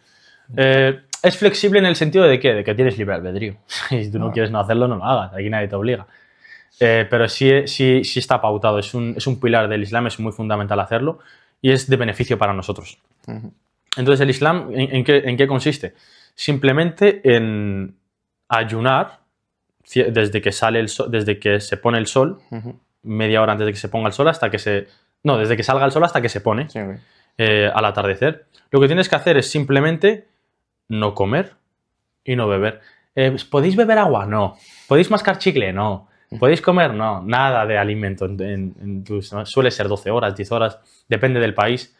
Es flexible en el sentido de ¿qué? De que tienes libre albedrío. Si tú no quieres no hacerlo, no lo hagas. Aquí nadie te obliga. Pero sí está pautado. Es un pilar del Islam, es muy fundamental hacerlo y es de beneficio para nosotros. Entonces, el Islam, ¿en qué consiste? Simplemente en ayunar desde que sale el sol, desde que se pone el sol, media hora antes de que se ponga el sol hasta que se... No, desde que salga el sol hasta que se pone al atardecer. Lo que tienes que hacer es simplemente no comer y no beber. ¿Podéis beber agua? No. ¿Podéis mascar chicle? No. ¿Podéis comer? No. Nada de alimento. ¿No? Suele ser 12 horas, 10 horas, depende del país.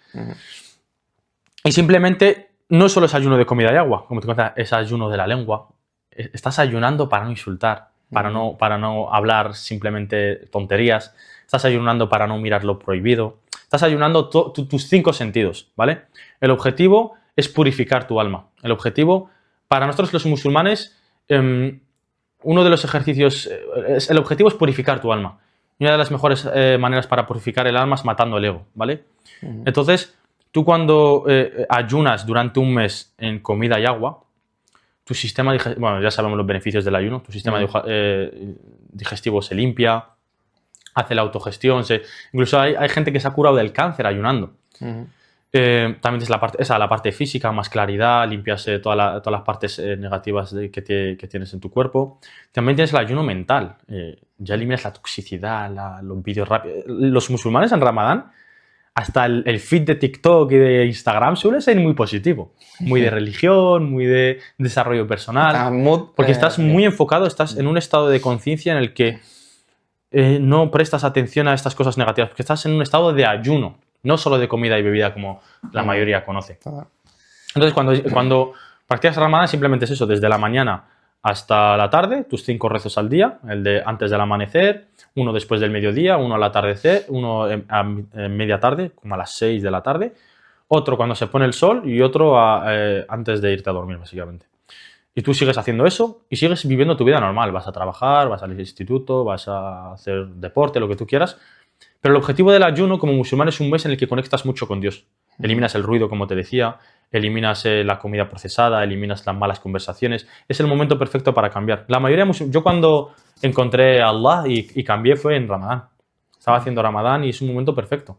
Y simplemente no solo es ayuno de comida y agua, como te cuenta, es ayuno de la lengua. Estás ayunando para no insultar, para no hablar simplemente tonterías. Estás ayunando para no mirar lo prohibido. Estás ayunando tus 5 sentidos, ¿vale? El objetivo es purificar tu alma. El objetivo, para nosotros los musulmanes, uno de los ejercicios, el objetivo es purificar tu alma. Y una de las mejores maneras para purificar el alma es matando el ego, ¿vale? Entonces, tú cuando ayunas durante un mes en comida y agua, tu sistema digestivo, bueno, ya sabemos los beneficios del ayuno, tu sistema digestivo se limpia, hace la autogestión, incluso hay gente que se ha curado del cáncer ayunando. También es la parte física, más claridad, limpias todas las partes negativas que tienes en tu cuerpo. También tienes el ayuno mental, ya eliminas la toxicidad, los vídeos rápidos. Los musulmanes en Ramadán, hasta el feed de TikTok y de Instagram suele ser muy positivo, muy de religión, muy de desarrollo personal, porque estás muy enfocado, estás en un estado de conciencia en el que no prestas atención a estas cosas negativas, porque estás en un estado de ayuno. No solo de comida y bebida como la mayoría conoce. Entonces, cuando practicas Ramadán, simplemente es eso, desde la mañana hasta la tarde, tus 5 rezos al día, el de antes del amanecer, uno después del mediodía, uno al atardecer, uno a media tarde, como a las 6 de la tarde, otro cuando se pone el sol y otro antes de irte a dormir, básicamente. Y tú sigues haciendo eso y sigues viviendo tu vida normal. Vas a trabajar, vas al instituto, vas a hacer deporte, lo que tú quieras. Pero el objetivo del ayuno como musulmán es un mes en el que conectas mucho con Dios. Eliminas el ruido, como te decía, eliminas la comida procesada, eliminas las malas conversaciones. Es el momento perfecto para cambiar. La mayoría yo cuando encontré a Allah y cambié fue en Ramadán. Estaba haciendo Ramadán y es un momento perfecto.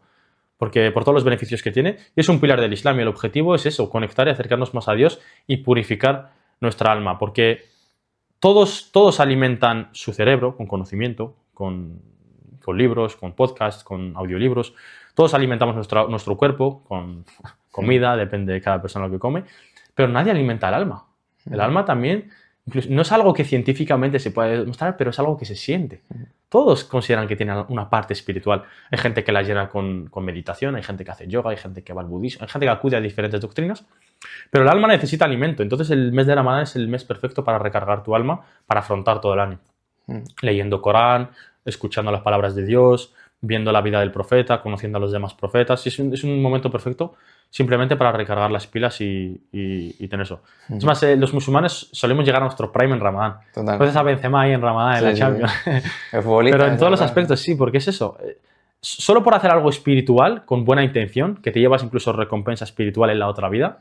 Porque por todos los beneficios que tiene, y es un pilar del Islam y el objetivo es eso, conectar y acercarnos más a Dios y purificar nuestra alma. Porque todos alimentan su cerebro con conocimiento, con libros, con podcasts, con audiolibros. Todos alimentamos nuestro cuerpo con comida, depende de cada persona lo que come, pero nadie alimenta el alma. El alma también, incluso, no es algo que científicamente se puede demostrar, pero es algo que se siente. Todos consideran que tiene una parte espiritual. Hay gente que la llena con meditación, hay gente que hace yoga, hay gente que va al budismo, hay gente que acude a diferentes doctrinas, pero el alma necesita alimento. Entonces el mes de Ramadán es el mes perfecto para recargar tu alma, para afrontar todo el año. Leyendo Corán, escuchando las palabras de Dios, viendo la vida del profeta, conociendo a los demás profetas. Es un momento perfecto simplemente para recargar las pilas y tener eso. Es más, los musulmanes solemos llegar a nuestro prime en Ramadán. Entonces a Benzema ahí en Ramadán, en la Champions. Pero en todos los aspectos sí, porque es eso. Solo por hacer algo espiritual, con buena intención, que te llevas incluso recompensa espiritual en la otra vida,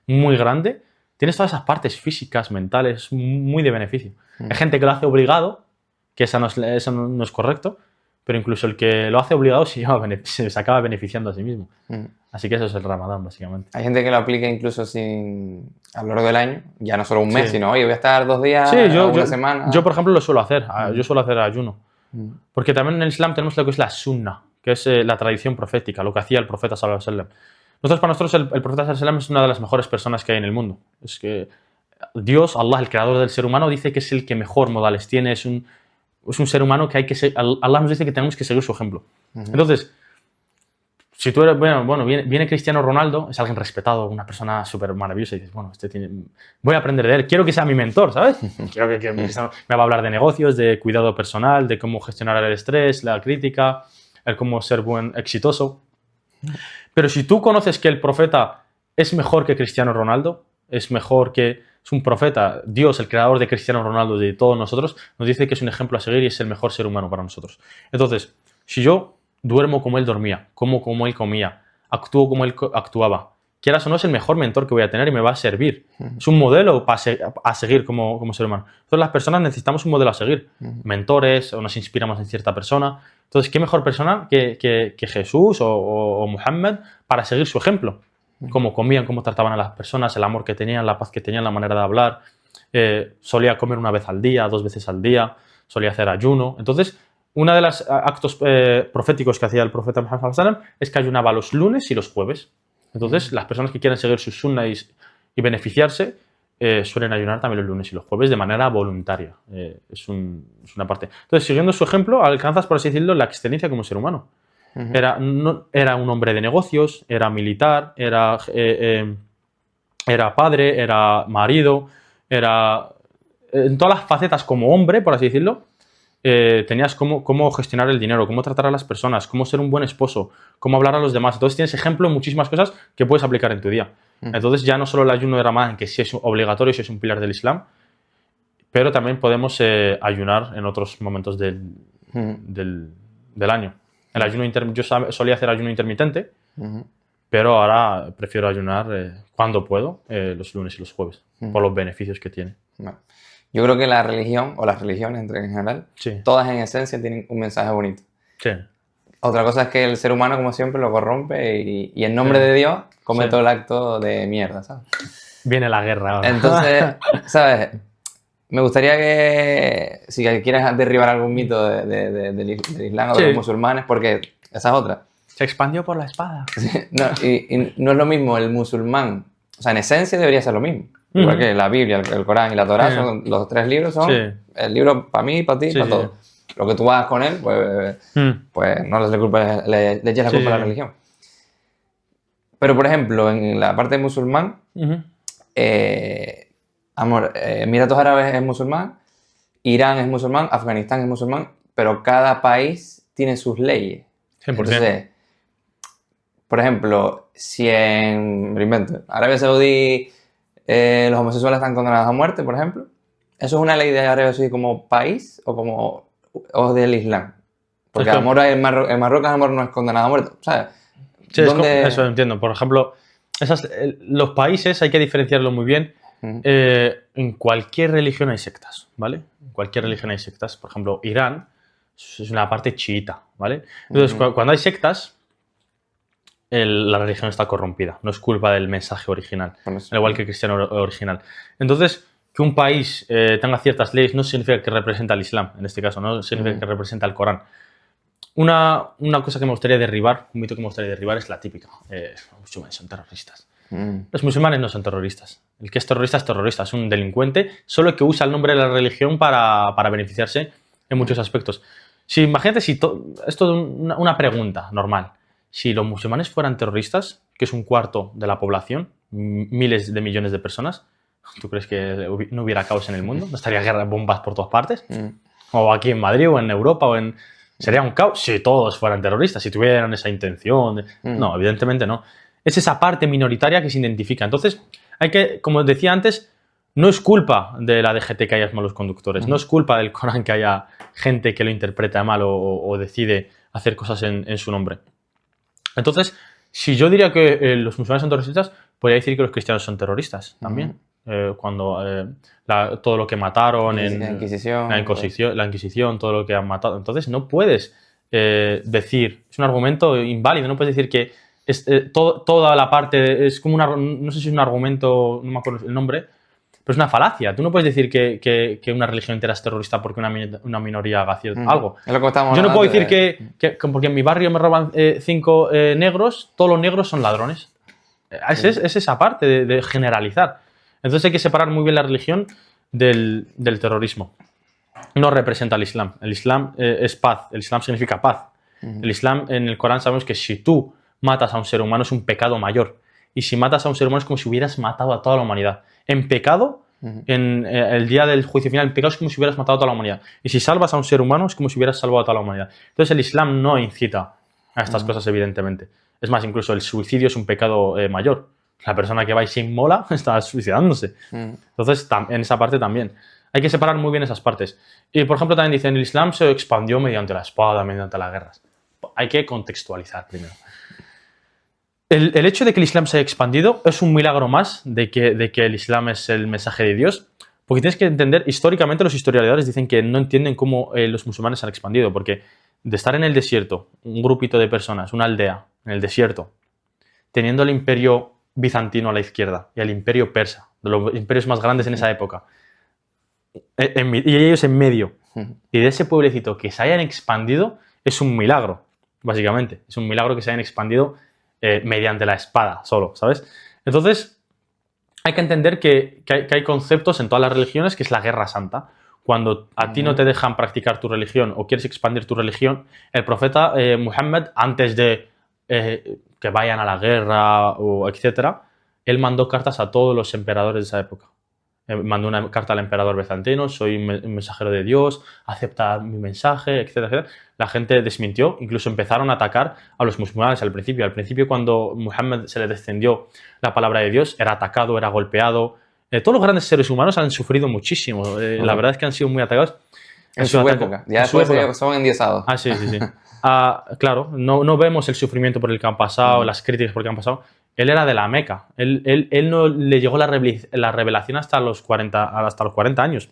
muy grande, tienes todas esas partes físicas, mentales, muy de beneficio. Hay gente que lo hace obligado, que eso no es correcto, pero incluso el que lo hace obligado se acaba beneficiando a sí mismo. Así que eso es el Ramadán, básicamente. Hay gente que lo aplica incluso a lo largo del año, ya no solo un mes, sino, oye, voy a estar 2 días, una semana. Yo, por ejemplo, lo suelo hacer. Yo suelo hacer ayuno. Porque también en el Islam tenemos lo que es la sunna, que es la tradición profética, lo que hacía el profeta sallallahu alaihi wasallam. Para nosotros el profeta sallallahu alaihi wasallam es una de las mejores personas que hay en el mundo. Es que Dios, Allah, el creador del ser humano, dice que es el que mejor modales tiene, es un ser humano que hay que seguir. Allah nos dice que tenemos que seguir su ejemplo. Entonces, si tú eres, viene Cristiano Ronaldo, es alguien respetado, una persona súper maravillosa, y dices, voy a aprender de él, quiero que sea mi mentor, ¿sabes? Quiero que me va a hablar de negocios, de cuidado personal, de cómo gestionar el estrés, la crítica, el cómo ser exitoso. Pero si tú conoces que el profeta es mejor que Cristiano Ronaldo, es un profeta, Dios, el creador de Cristiano Ronaldo, de todos nosotros, nos dice que es un ejemplo a seguir y es el mejor ser humano para nosotros. Entonces, si yo duermo como él dormía, como él comía, actúo como él actuaba, quieras o no, es el mejor mentor que voy a tener y me va a servir. Es un modelo a seguir como ser humano. Entonces, las personas necesitamos un modelo a seguir. Mentores, o nos inspiramos en cierta persona. Entonces, ¿qué mejor persona que Jesús o Muhammad para seguir su ejemplo? Cómo comían, cómo trataban a las personas, el amor que tenían, la paz que tenían, la manera de hablar. Solía comer 1 vez al día, 2 veces al día, solía hacer ayuno. Entonces, uno de los actos proféticos que hacía el profeta Muhammad sallallahu alaihi wasallam es que ayunaba los lunes y los jueves. Entonces, las personas que quieren seguir sus sunnas y beneficiarse suelen ayunar también los lunes y los jueves de manera voluntaria. Es una parte. Entonces, siguiendo su ejemplo, alcanzas, por así decirlo, la excelencia como ser humano. Era un hombre de negocios, era militar, era padre, era marido, en todas las facetas como hombre, por así decirlo, tenías cómo gestionar el dinero, cómo tratar a las personas, cómo ser un buen esposo, cómo hablar a los demás. Entonces tienes ejemplo en muchísimas cosas que puedes aplicar en tu día. Entonces ya no solo el ayuno de Ramadán, que sí es obligatorio, sí es un pilar del Islam, pero también podemos ayunar en otros momentos del año. Yo solía hacer ayuno intermitente, pero ahora prefiero ayunar cuando puedo, los lunes y los jueves, por los beneficios que tiene. Bueno, yo creo que la religión, o las religiones en general, Sí. todas en esencia tienen un mensaje bonito. Sí. Otra cosa es que el ser humano, como siempre, lo corrompe y en nombre de Dios comete el acto de mierda, ¿sabes? Viene la guerra ahora. Entonces, ¿sabes? Me gustaría que, si quieres derribar algún mito del Islam o de los musulmanes, porque esa es otra. Se expandió por la espada. No, y no es lo mismo el musulmán. O sea, en esencia debería ser lo mismo. Igual que la Biblia, el Corán y la Torá, son, los 3 libros son el libro para mí, para ti, para todos. Lo que tú hagas con él, pues no le eches la culpa a la religión. Pero, por ejemplo, en la parte musulmán, Emiratos Árabes es musulmán, Irán es musulmán, Afganistán es musulmán, pero cada país tiene sus leyes. 100%. Entonces, por ejemplo, si en Arabia Saudí los homosexuales están condenados a muerte, por ejemplo, ¿eso es una ley de Arabia Saudí como país o del Islam? Porque en Marruecos amor no es condenado a muerte, ¿sabes? Sí, eso entiendo. Por ejemplo, los países hay que diferenciarlo muy bien. En cualquier religión hay sectas, ¿vale? En cualquier religión hay sectas. Por ejemplo, Irán es una parte chiita, ¿vale? Entonces, cuando hay sectas, la religión está corrompida. No es culpa del mensaje original, al igual que el cristiano original. Entonces, que un país tenga ciertas leyes no significa que representa al Islam, en este caso, no significa que representa al Corán. Una cosa que me gustaría derribar, un mito que me gustaría derribar es la típica. Los musulmanes son terroristas. Los musulmanes no son terroristas. El que es terrorista, es un delincuente, solo que usa el nombre de la religión para beneficiarse en muchos aspectos. Imagínate si esto es una pregunta normal. Si los musulmanes fueran terroristas, que es un cuarto de la población, miles de millones de personas, ¿tú crees que no hubiera caos en el mundo? ¿No estaría guerra, bombas por todas partes? O aquí en Madrid, o en Europa, ¿sería un caos? Si todos fueran terroristas, si tuvieran esa intención. No, evidentemente no. Es esa parte minoritaria que se identifica. Entonces, como decía antes, no es culpa de la DGT que haya malos conductores, no es culpa del Corán que haya gente que lo interpreta mal o decide hacer cosas en su nombre. Entonces, si yo diría que los musulmanes son terroristas, podría decir que los cristianos son terroristas también. Cuando todo lo que mataron en la Inquisición, todo lo que han matado. Entonces, no puedes decir, es un argumento inválido, no puedes decir que toda la parte, es como no sé si es un argumento, no me acuerdo el nombre, pero es una falacia. Tú no puedes decir que una religión entera es terrorista porque una minoría haga algo. Es lo que estamos Yo no puedo decir que porque en mi barrio me roban 5 negros, todos los negros son ladrones. Es esa parte de generalizar. Entonces hay que separar muy bien la religión del terrorismo. No representa al Islam. El Islam es paz. El Islam significa paz. El Islam, en el Corán sabemos que si tú matas a un ser humano es un pecado mayor. Y si matas a un ser humano es como si hubieras matado a toda la humanidad. En pecado, en el día del juicio final, en pecado es como si hubieras matado a toda la humanidad. Y si salvas a un ser humano es como si hubieras salvado a toda la humanidad. Entonces el Islam no incita a estas cosas, evidentemente. Es más, incluso el suicidio es un pecado mayor. La persona que va y se inmola está suicidándose. Entonces, en esa parte también. Hay que separar muy bien esas partes. Y, por ejemplo, también dicen, el Islam se expandió mediante la espada, mediante las guerras. Hay que contextualizar primero. El hecho de que el Islam se haya expandido es un milagro más de que el Islam es el mensaje de Dios, porque tienes que entender, históricamente los historiadores dicen que no entienden cómo los musulmanes se han expandido, porque de estar en el desierto, un grupito de personas, una aldea en el desierto, teniendo el imperio bizantino a la izquierda y el imperio persa, de los imperios más grandes en esa época, y ellos en medio, y de ese pueblecito que se hayan expandido, es un milagro, básicamente. Es un milagro que se hayan expandido mediante la espada solo, ¿sabes? Entonces, hay que entender que hay conceptos en todas las religiones que es la guerra santa. Cuando a ti no te dejan practicar tu religión o quieres expandir tu religión, el profeta Muhammad, antes de que vayan a la guerra o etcétera, él mandó cartas a todos los emperadores de esa época. Mandó una carta al emperador bizantino, soy un mensajero de Dios, acepta mi mensaje, etcétera, etcétera. La gente desmintió, incluso empezaron a atacar a los musulmanes al principio. Al principio, cuando Muhammad se le descendió la palabra de Dios, era atacado, era golpeado. Todos los grandes seres humanos han sufrido muchísimo. La verdad es que han sido muy atacados. En su época. Ya después son endiosados. Ah, sí, sí, sí. Claro, no vemos el sufrimiento por el que han pasado, las críticas por el que han pasado. Él era de la Meca. Él no le llegó la revelación hasta los 40 años.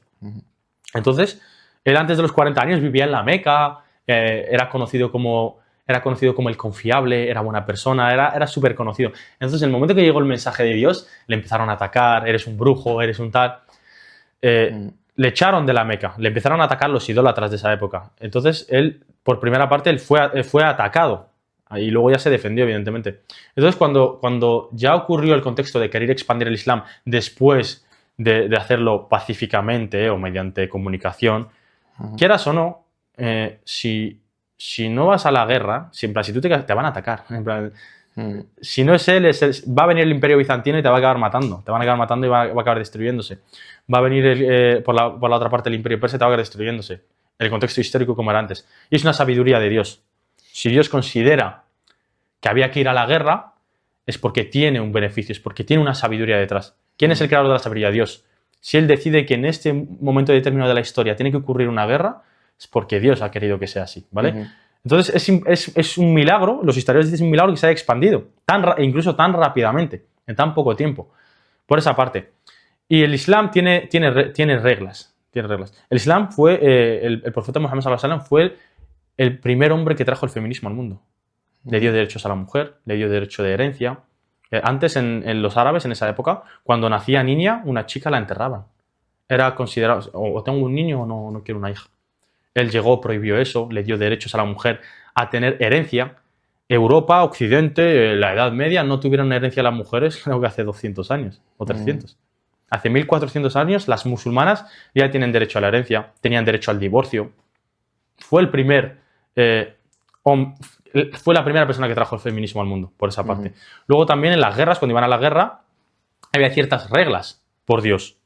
Entonces, él antes de los 40 años vivía en la Meca, era conocido como el confiable, era buena persona, era súper conocido. Entonces, en el momento que llegó el mensaje de Dios, le empezaron a atacar, eres un brujo, eres un tal. Le echaron de la Meca, le empezaron a atacar los idólatras de esa época. Entonces, él, por primera parte, él fue atacado y luego ya se defendió, evidentemente. Entonces, cuando ya ocurrió el contexto de querer expandir el Islam después de hacerlo pacíficamente o mediante comunicación, quieras o no, si no vas a la guerra, siempre, si tú te van a atacar. En plan, si no es él, va a venir el Imperio Bizantino y te va a acabar matando. Te van a acabar matando y va a acabar destruyéndose. Va a venir por la otra parte el Imperio Persa y te va a acabar destruyéndose. El contexto histórico como era antes. Y es una sabiduría de Dios. Si Dios considera que había que ir a la guerra, es porque tiene un beneficio, es porque tiene una sabiduría detrás. ¿Quién es el creador de la sabiduría? Dios. Si Él decide que en este momento determinado de la historia tiene que ocurrir una guerra, es porque Dios ha querido que sea así, ¿vale? Entonces es un milagro, los historiadores dicen es un milagro que se haya expandido, incluso tan rápidamente, en tan poco tiempo, por esa parte. Y el Islam tiene reglas. El Islam fue, el profeta Muhammad sallallahu alaihi wasallam fue el primer hombre que trajo el feminismo al mundo. Le dio derechos a la mujer, le dio derecho de herencia. Antes, en los árabes, en esa época, cuando nacía niña, una chica la enterraban. Era considerado, o tengo un niño o no quiero una hija. Él llegó, prohibió eso, le dio derechos a la mujer a tener herencia. Europa, Occidente, la Edad Media no tuvieron herencia las mujeres, creo que hace 200 años o 300. Hace 1400 años las musulmanas ya tienen derecho a la herencia, tenían derecho al divorcio. Fue la primera persona que trajo el feminismo al mundo, por esa parte. Luego también en las guerras, cuando iban a la guerra, había ciertas reglas, por Dios,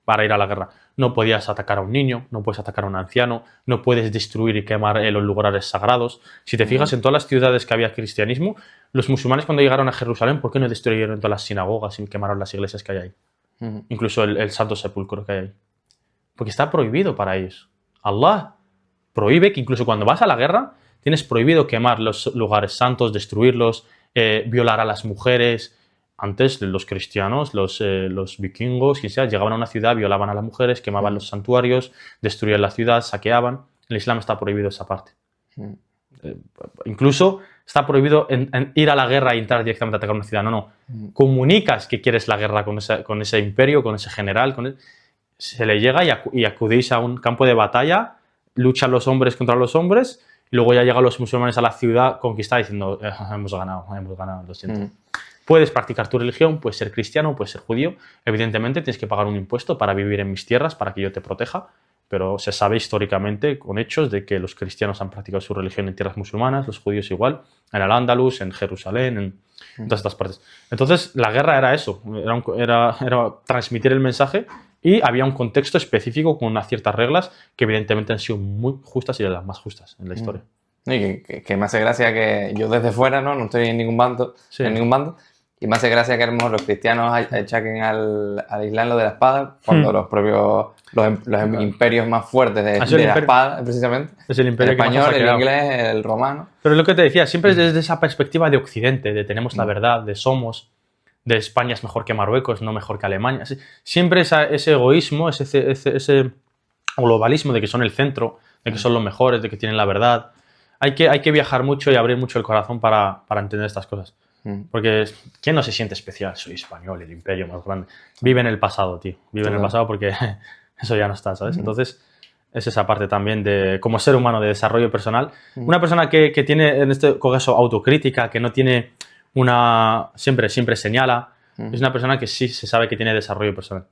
para ir a la guerra. No podías atacar a un niño, no puedes atacar a un anciano, no puedes destruir y quemar los lugares sagrados. Si te fijas, en todas las ciudades que había cristianismo, los musulmanes cuando llegaron a Jerusalén, ¿por qué no destruyeron todas las sinagogas y quemaron las iglesias que hay ahí? Incluso el Santo Sepulcro que hay ahí. Porque está prohibido para ellos. Allah prohíbe que incluso cuando vas a la guerra, tienes prohibido quemar los lugares santos, destruirlos, violar a las mujeres. Antes los cristianos, los vikingos, quien sea, llegaban a una ciudad, violaban a las mujeres, quemaban los santuarios, destruían la ciudad, saqueaban. El Islam está prohibido esa parte. Incluso está prohibido en ir a la guerra e entrar directamente a atacar una ciudad. No. Comunicas que quieres la guerra con ese imperio, con ese general. Se le llega y acudís a un campo de batalla, luchan los hombres contra los hombres, y luego ya llegan los musulmanes a la ciudad conquistada diciendo hemos ganado, lo siento. Puedes practicar tu religión, puedes ser cristiano, puedes ser judío. Evidentemente tienes que pagar un impuesto para vivir en mis tierras, para que yo te proteja. Pero se sabe históricamente, con hechos, de que los cristianos han practicado su religión en tierras musulmanas, los judíos igual, en Al-Ándalus, en Jerusalén, en todas estas partes. Entonces, la guerra era eso, era transmitir el mensaje y había un contexto específico con unas ciertas reglas que evidentemente han sido muy justas y de las más justas en la historia. Y que me hace gracia que yo desde fuera no estoy en ningún bando, y me hace gracia que a lo mejor los cristianos achaquen al Islam lo de la espada, cuando los propios los imperios más fuertes de la espada, precisamente. Es el imperio el español, el inglés, el romano. Pero es lo que te decía, siempre es desde esa perspectiva de Occidente, de tenemos la verdad, de somos, de España es mejor que Marruecos, no mejor que Alemania. Siempre ese egoísmo, ese globalismo de que son el centro, de que son los mejores, de que tienen la verdad. Hay que viajar mucho y abrir mucho el corazón para entender estas cosas. Porque ¿quién no se siente especial? Soy español, el imperio más grande. Vive en el pasado, tío. Vive en el pasado porque eso ya no está, ¿sabes? Entonces, es esa parte también de, como ser humano, de desarrollo personal. Una persona que tiene, en este caso, autocrítica, que no tiene siempre señala, es una persona que sí se sabe que tiene desarrollo personal.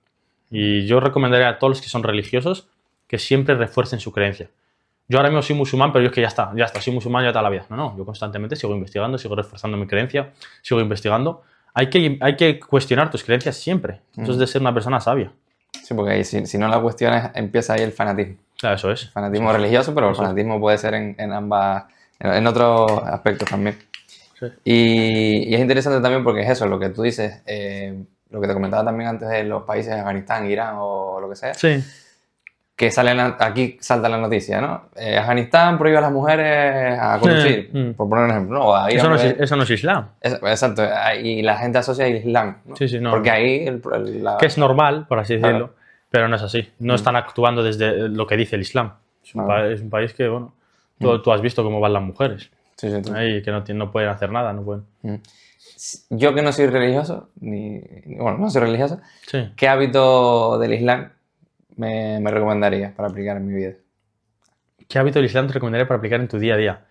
Y yo recomendaría a todos los que son religiosos que siempre refuercen su creencia. Yo ahora mismo soy musulmán, pero yo es que ya está, soy musulmán ya toda la vida. No, yo constantemente sigo investigando, sigo reforzando mi creencia, sigo investigando. Hay que cuestionar tus creencias siempre. Eso es de ser una persona sabia. Sí, porque ahí, si no la cuestionas, empieza ahí el fanatismo. Claro, eso es. El fanatismo religioso, pero el fanatismo puede ser en otros aspectos también. Sí. Y es interesante también porque es eso, lo que tú dices, lo que te comentaba también antes de los países de Afganistán, Irán o lo que sea. Sí. que aquí salta la noticia, ¿no? Afganistán prohíbe a las mujeres a conducir, por poner un ejemplo. ¿No? A ir Eso, a no beber. eso no es Islam. Exacto, y la gente asocia el Islam, ¿no? Sí, no. Porque ahí que es normal, por así decirlo, Claro. pero no es así. No están actuando desde lo que dice el Islam. Es un país que, bueno, tú has visto cómo van las mujeres. Sí, Ahí, que no pueden hacer nada, no pueden. Yo que no soy religioso, bueno, no soy religioso, Sí. ¿qué hábito del Islam me recomendarías para aplicar en mi vida? ¿Qué hábito del Islam te recomendaría para aplicar en tu día a día?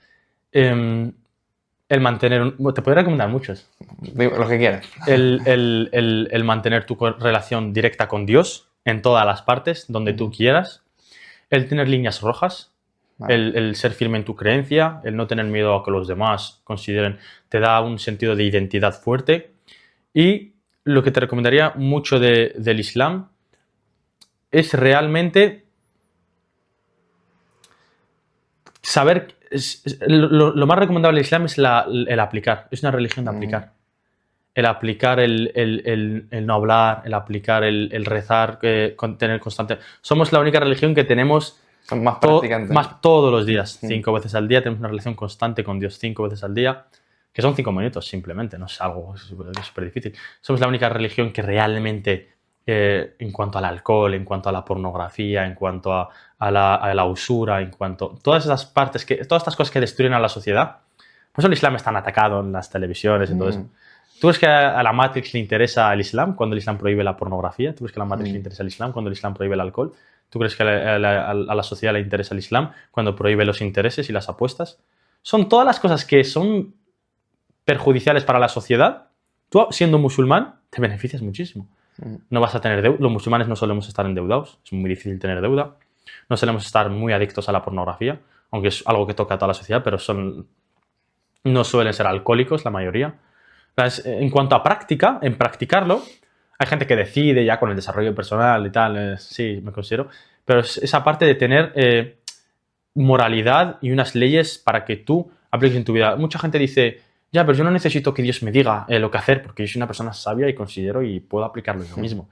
El mantener... te podría recomendar muchos. Digo, lo que quieras. El mantener tu relación directa con Dios en todas las partes, donde tú quieras. El tener líneas rojas. Vale. El ser firme en tu creencia. El no tener miedo a que los demás consideren. Te da un sentido de identidad fuerte. Y lo que te recomendaría mucho del Islam es realmente saber... Lo más recomendable del Islam es el aplicar. Es una religión de aplicar. El aplicar, el no hablar, el aplicar, el rezar, tener constante. Somos la única religión que tenemos más practicantes. Todos los días. 5 veces al día tenemos una relación constante con Dios. 5 veces al día. Que son 5 minutos simplemente. No es algo súper difícil. Somos la única religión que realmente, en cuanto al alcohol, en cuanto a la pornografía, en cuanto a la usura, en cuanto a todas esas partes, todas estas cosas que destruyen a la sociedad. Por eso el Islam es tan atacado en las televisiones y todo eso. ¿Tú crees que a la Matrix le interesa el Islam cuando el Islam prohíbe la pornografía? ¿Tú crees que a la Matrix le interesa el Islam cuando el Islam prohíbe el alcohol? ¿Tú crees que a la sociedad le interesa el Islam cuando prohíbe los intereses y las apuestas? Son todas las cosas que son perjudiciales para la sociedad. Tú, siendo musulmán, te beneficias muchísimo. No vas a tener deuda. Los musulmanes no solemos estar endeudados. Es muy difícil tener deuda. No solemos estar muy adictos a la pornografía, aunque es algo que toca a toda la sociedad, pero no suelen ser alcohólicos la mayoría. En cuanto a práctica, en practicarlo, hay gente que decide ya con el desarrollo personal y tal, sí, me considero, pero es esa parte de tener moralidad y unas leyes para que tú apliques en tu vida. Mucha gente dice, ya, pero yo no necesito que Dios me diga lo que hacer porque yo soy una persona sabia y considero y puedo aplicarlo yo mismo.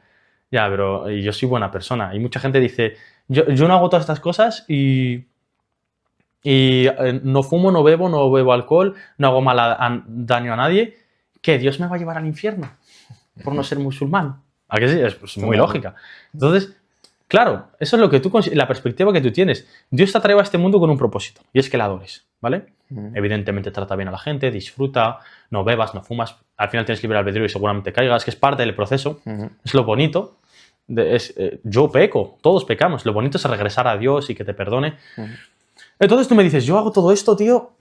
Ya, pero yo soy buena persona. Y mucha gente dice, yo no hago todas estas cosas y no fumo, no bebo alcohol, no hago daño a nadie. ¿Qué? ¿Dios me va a llevar al infierno por no ser musulmán? ¿A qué sí? Es muy lógica. Entonces, claro, eso es lo que la perspectiva que tú tienes. Dios te ha traído a este mundo con un propósito, y es que la adores, ¿vale? Evidentemente trata bien a la gente, disfruta, no bebas, no fumas, al final tienes libre albedrío y seguramente caigas, que es parte del proceso, es lo bonito. Yo peco, todos pecamos, lo bonito es regresar a Dios y que te perdone. Entonces tú me dices, yo hago todo esto, tío,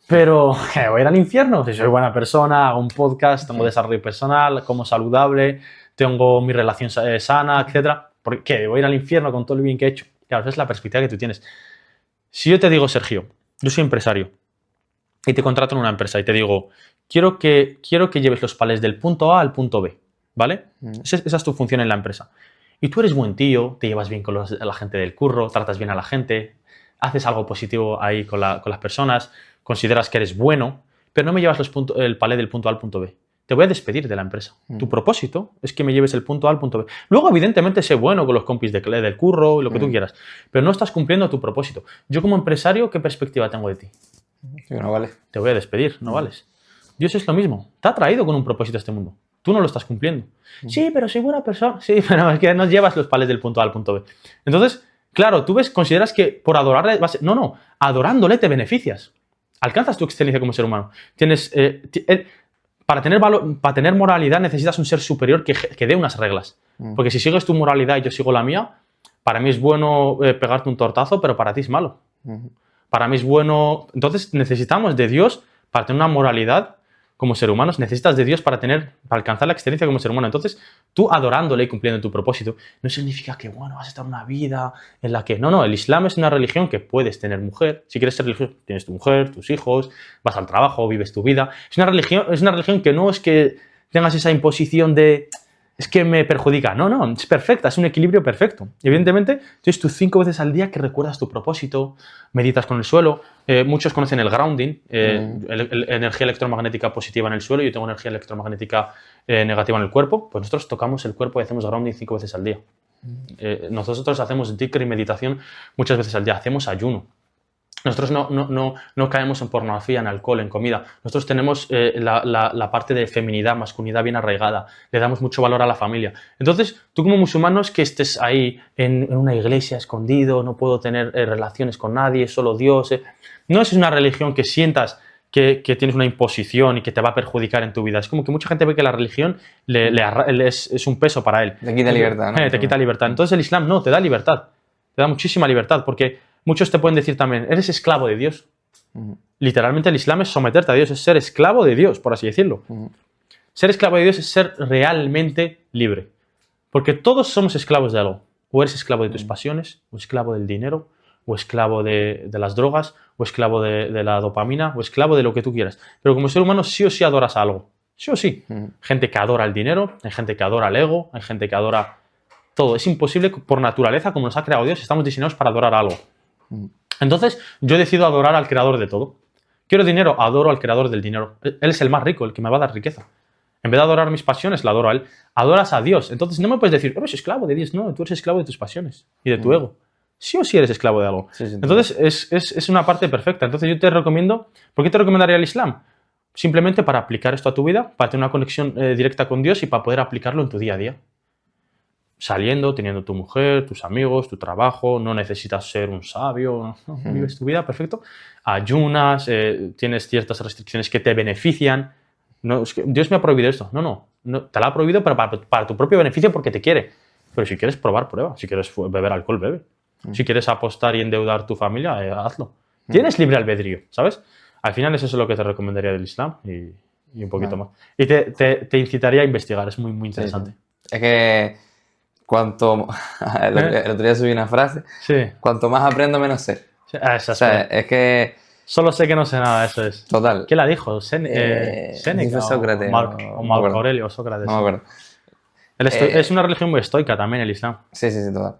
pero voy a ir al infierno. Si soy buena persona, hago un podcast, tengo desarrollo personal, como saludable, tengo mi relación sana, etc. ¿Por qué? ¿Voy a ir al infierno con todo el bien que he hecho? Claro, esa es la perspectiva que tú tienes. Si yo te digo, Sergio, yo soy empresario y te contrato en una empresa y te digo, quiero que lleves los palés del punto A al punto B, ¿vale? Esa es tu función en la empresa. Y tú eres buen tío, te llevas bien con la gente del curro, tratas bien a la gente, haces algo positivo ahí con las personas, consideras que eres bueno, pero no me llevas el palé del punto A al punto B. Te voy a despedir de la empresa. Tu propósito es que me lleves el punto A al punto B. Luego, evidentemente, sé bueno con los compis del curro, lo que tú quieras, pero no estás cumpliendo tu propósito. Yo como empresario, ¿qué perspectiva tengo de ti? No vale. Te voy a despedir, no vales. Dios es lo mismo. Te ha traído con un propósito a este mundo. Tú no lo estás cumpliendo. Sí, pero soy buena persona. Sí, pero es que no llevas los palés del punto A al punto B. Entonces, claro, tú consideras que por adorarle No, adorándole te beneficias. Alcanzas tu excelencia como ser humano. Para tener moralidad necesitas un ser superior que dé unas reglas. Porque si sigues tu moralidad y yo sigo la mía, para mí es bueno pegarte un tortazo, pero para ti es malo. Para mí es bueno... Entonces necesitamos de Dios para tener una moralidad como ser humanos. Necesitas de Dios para alcanzar la excelencia como ser humano. Entonces, tú adorándole y cumpliendo tu propósito, no significa que, bueno, vas a estar en una vida en la que... No, el Islam es una religión que puedes tener mujer. Si quieres ser religioso, tienes tu mujer, tus hijos, vas al trabajo, vives tu vida. Es una religión que no es que tengas esa imposición de... Es que me perjudica. No, es perfecta, es un equilibrio perfecto. Evidentemente, tienes tus 5 veces al día que recuerdas tu propósito, meditas con el suelo. Muchos conocen el grounding, energía electromagnética positiva en el suelo. Yo tengo energía electromagnética negativa en el cuerpo. Pues nosotros tocamos el cuerpo y hacemos grounding 5 veces al día. Nosotros hacemos dhikr y meditación muchas veces al día, hacemos ayuno. Nosotros no caemos en pornografía, en alcohol, en comida. Nosotros tenemos la parte de feminidad, masculinidad bien arraigada. Le damos mucho valor a la familia. Entonces, tú como musulmán no es que estés ahí en una iglesia escondido, no puedo tener relaciones con nadie, solo Dios. No es una religión que sientas que tienes una imposición y que te va a perjudicar en tu vida. Es como que mucha gente ve que la religión es un peso para él. Te quita libertad, ¿no? Te quita libertad. Entonces el Islam no, te da libertad. Te da muchísima libertad porque muchos te pueden decir también, eres esclavo de Dios. Literalmente el Islam es someterte a Dios, es ser esclavo de Dios, por así decirlo. Ser esclavo de Dios es ser realmente libre. Porque todos somos esclavos de algo. O eres esclavo de tus pasiones, o esclavo del dinero, o esclavo de las drogas, o esclavo de la dopamina, o esclavo de lo que tú quieras. Pero como ser humano sí o sí adoras a algo. Sí o sí. Gente que adora el dinero, hay gente que adora el ego, hay gente que adora todo. Es imposible por naturaleza, como nos ha creado Dios, estamos diseñados para adorar algo. Entonces, yo decido adorar al creador de todo. Quiero dinero, adoro al creador del dinero. Él es el más rico, el que me va a dar riqueza. En vez de adorar mis pasiones, la adoro a él. Adoras a Dios. Entonces, no me puedes decir, eres esclavo de Dios. No, tú eres esclavo de tus pasiones y de tu ego. Sí o sí eres esclavo de algo. Sí, entonces, es una parte perfecta. Entonces, yo te recomiendo... ¿Por qué te recomendaría el Islam? Simplemente para aplicar esto a tu vida, para tener una conexión directa con Dios y para poder aplicarlo en tu día a día. Saliendo, teniendo tu mujer, tus amigos, tu trabajo, no necesitas ser un sabio, no, vives tu vida, perfecto. Ayunas, tienes ciertas restricciones que te benefician. No, es que Dios me ha prohibido esto. No, te lo ha prohibido para tu propio beneficio porque te quiere. Pero si quieres probar, prueba. Si quieres beber alcohol, bebe. Si quieres apostar y endeudar tu familia, hazlo. Tienes libre albedrío, ¿sabes? Al final eso es lo que te recomendaría del Islam y un poquito más. Y te incitaría a investigar, es muy, muy interesante. Sí. Es que el otro día subí una frase, cuanto más aprendo, menos sé. O sea, es que... Solo sé que no sé nada, eso es. Total. ¿Qué la dijo? ¿Séneca Sócrates, o Marco Aurelio o Sócrates? No me acuerdo. Es una religión muy estoica también el Islam. Sí, total.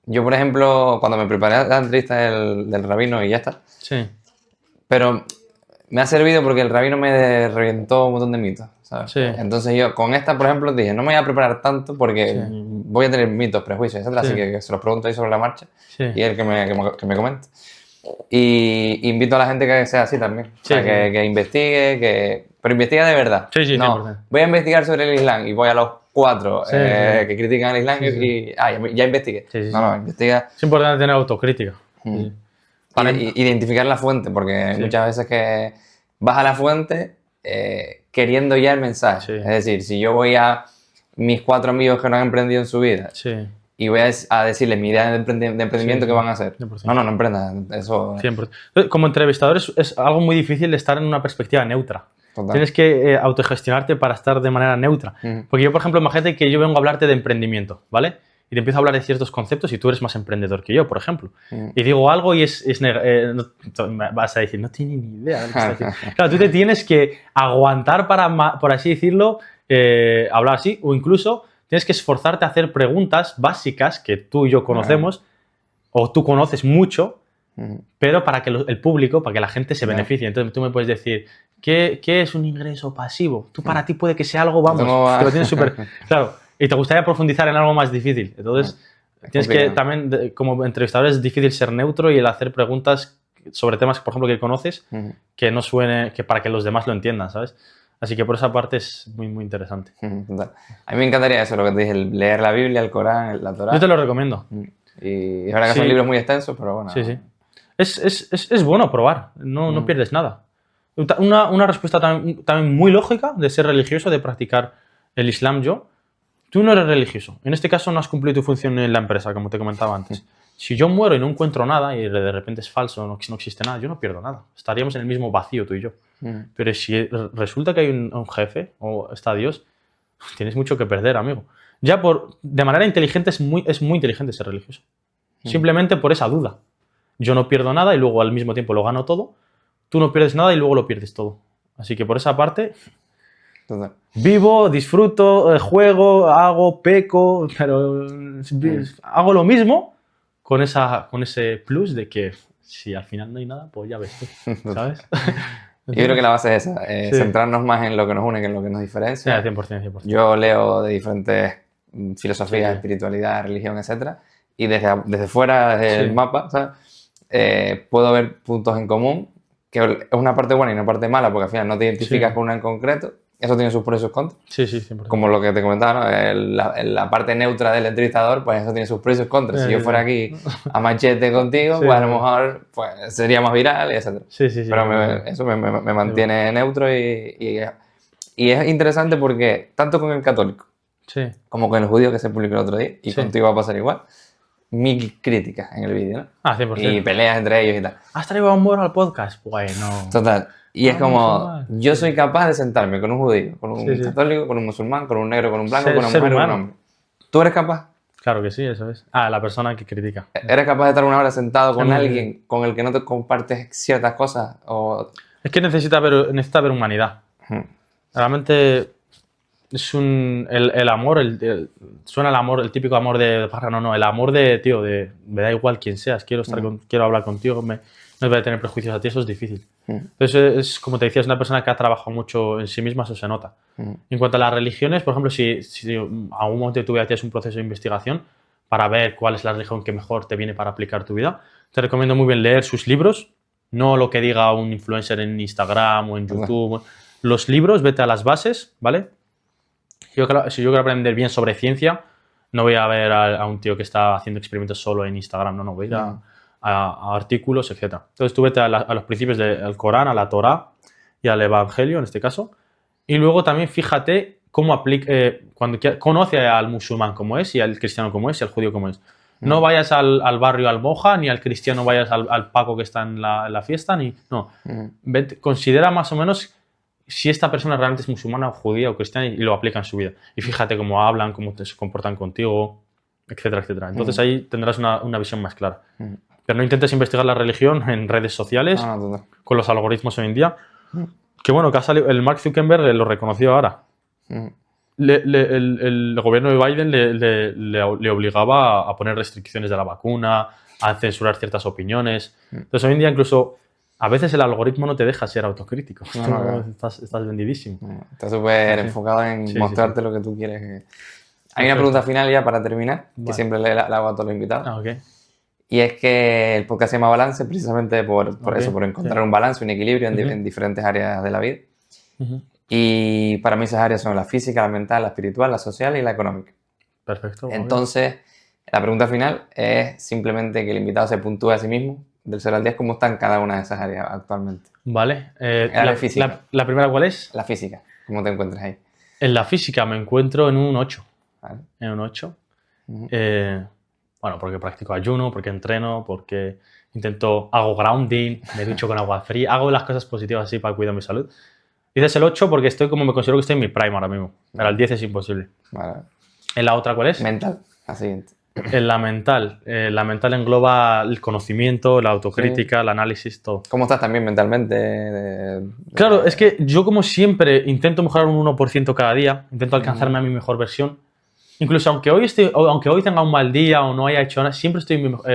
Yo, por ejemplo, cuando me preparé a la entrevista del rabino y ya está. Sí. Pero me ha servido porque el rabino me reventó un montón de mitos, ¿sabes? Sí. Entonces yo con esta, por ejemplo, dije, no me voy a preparar tanto porque voy a tener mitos, prejuicios, etc. Así que se los pregunto ahí sobre la marcha y él que me comente. Y invito a la gente que sea así también. O sea, que investigue, pero investiga de verdad. Sí, no, 100%. voy a investigar sobre el Islam y voy a los 4 que critican el Islam y ya investigué. No, investiga. Es importante tener autocrítica. Para identificar la fuente, porque muchas veces que vas a la fuente queriendo ya el mensaje. Es decir, si yo voy a mis 4 amigos que no han emprendido en su vida y voy a decirles mi idea de emprendimiento, ¿qué van a hacer? 100%. No emprendan. Eso... 100%. Como entrevistador es algo muy difícil de estar en una perspectiva neutra. Total. Tienes que autogestionarte para estar de manera neutra. Porque yo, por ejemplo, imagínate que yo vengo a hablarte de emprendimiento, ¿vale? Y te empiezo a hablar de ciertos conceptos y tú eres más emprendedor que yo, por ejemplo. Y digo algo y vas a decir, no tiene ni idea de lo que está diciendo. Claro, tú te tienes que aguantar para, por así decirlo, hablar así, o incluso tienes que esforzarte a hacer preguntas básicas que tú y yo conocemos, o tú conoces mucho, pero para que el público, para que la gente se beneficie. Entonces tú me puedes decir, ¿qué es un ingreso pasivo? Tú para ti puede que sea algo, vamos, que lo tienes súper... Claro. Y te gustaría profundizar en algo más difícil. Entonces, tienes que también, como entrevistador, es difícil ser neutro y el hacer preguntas sobre temas, por ejemplo, que conoces, que no suene, que para que los demás lo entiendan, ¿sabes? Así que por esa parte es muy, muy interesante. A mí me encantaría eso, lo que te dije, leer la Biblia, el Corán, la Torá. Yo te lo recomiendo. Y es verdad que son libros muy extensos, pero bueno. Sí. Es bueno probar, no pierdes nada. Una respuesta también muy lógica de ser religioso, de practicar el Islam Tú no eres religioso. En este caso no has cumplido tu función en la empresa, como te comentaba antes. Si yo muero y no encuentro nada y de repente es falso, no existe nada, yo no pierdo nada. Estaríamos en el mismo vacío tú y yo. Pero si resulta que hay un jefe o está Dios, tienes mucho que perder, amigo. Ya de manera inteligente es muy inteligente ser religioso. Simplemente por esa duda. Yo no pierdo nada y luego al mismo tiempo lo gano todo. Tú no pierdes nada y luego lo pierdes todo. Así que por esa parte... Vivo, disfruto, juego, hago, peco, pero hago lo mismo con ese plus de que si al final no hay nada, pues ya ves tú, ¿sabes? Yo creo que la base es esa, centrarnos más en lo que nos une que en lo que nos diferencia. 100%. Yo leo de diferentes filosofía, espiritualidad, religión, etc. Y desde fuera, desde el mapa, ¿sabes? Puedo ver puntos en común, que es una parte buena y una parte mala, porque al final no te identificas con una en concreto. Eso tiene sus pros y sus contras. Sí, 100%. Como lo que te comentaba, ¿no? La parte neutra del entrevistador, pues eso tiene sus pros y sus contras. Si yo fuera aquí a machete contigo, pues a lo mejor pues, sería más viral, etc. Pero eso me mantiene neutro y es interesante porque tanto con el católico como con el judío que se publicó el otro día, y contigo va a pasar igual, 1000 críticas en el vídeo, ¿no? 100%. Y peleas entre ellos y tal. ¿Has traído a un moro al podcast? Bueno. Total. Y es como, yo soy capaz de sentarme con un judío, con un católico, con un musulmán, con un negro, con un blanco, con una mujer, con un hombre. ¿Tú eres capaz? Claro que sí, eso es. La persona que critica. ¿Eres capaz de estar una hora sentado con alguien con el que no te compartes ciertas cosas? Es que necesita ver humanidad. Realmente es el amor, suena el amor, el típico amor de barra, no, el amor de, tío, me da igual quién seas, quiero hablar contigo, no voy a tener prejuicios a ti, eso es difícil. Entonces, es como te decía, es una persona que ha trabajado mucho en sí misma, eso se nota. En cuanto a las religiones, por ejemplo, si a un momento tú tienes un proceso de investigación para ver cuál es la religión que mejor te viene para aplicar tu vida, te recomiendo muy bien leer sus libros, no lo que diga un influencer en Instagram o en YouTube. Los libros, vete a las bases, ¿vale? Si yo quiero aprender bien sobre ciencia, no voy a ver a un tío que está haciendo experimentos solo en Instagram, no, voy a ir a artículos, etc. Entonces tú vete a los principios del Corán, a la Torá y al Evangelio, en este caso, y luego también fíjate cómo aplica, conoce al musulmán como es, y al cristiano como es, y al judío como es. No vayas al barrio Almoja, ni al cristiano vayas al Paco que está en la fiesta, considera más o menos si esta persona realmente es musulmana o judía o cristiana y lo aplica en su vida. Y fíjate cómo hablan, cómo se comportan contigo, etcétera, etcétera. Entonces ahí tendrás una visión más clara. Pero no intentes investigar la religión en redes sociales con los algoritmos hoy en día. Que bueno, que ha salido, el Mark Zuckerberg lo reconoció ahora. El gobierno de Biden le obligaba a poner restricciones de la vacuna, a censurar ciertas opiniones. Entonces hoy en día incluso a veces el algoritmo no te deja ser autocrítico. Estás vendidísimo. Estás súper enfocado en mostrarte lo que tú quieres. Hay una pregunta final ya para terminar, que siempre le hago a todos los invitados. Y es que el podcast se llama Balance precisamente por eso, por encontrar un balance, un equilibrio en diferentes áreas de la vida. Y para mí esas áreas son la física, la mental, la espiritual, la social y la económica. Perfecto. Entonces, la pregunta final es simplemente que el invitado se puntúe a sí mismo, del 0 al 10, cómo están cada una de esas áreas actualmente. Vale. ¿La primera cuál es? La física. ¿Cómo te encuentras ahí? En la física me encuentro en un 8. Vale. En un 8. Bueno, porque practico ayuno, porque entreno, porque hago grounding, me ducho con agua fría, hago las cosas positivas así para cuidar mi salud. Dices el 8 porque me considero que estoy en mi prime ahora mismo. Pero el 10 es imposible. Vale. ¿En la otra cuál es? Mental, la siguiente. En la mental engloba el conocimiento, la autocrítica, el análisis, todo. ¿Cómo estás también mentalmente? Claro, es que yo como siempre intento mejorar un 1% cada día, intento alcanzarme a mi mejor versión. Incluso aunque hoy tenga un mal día o no haya hecho nada, siempre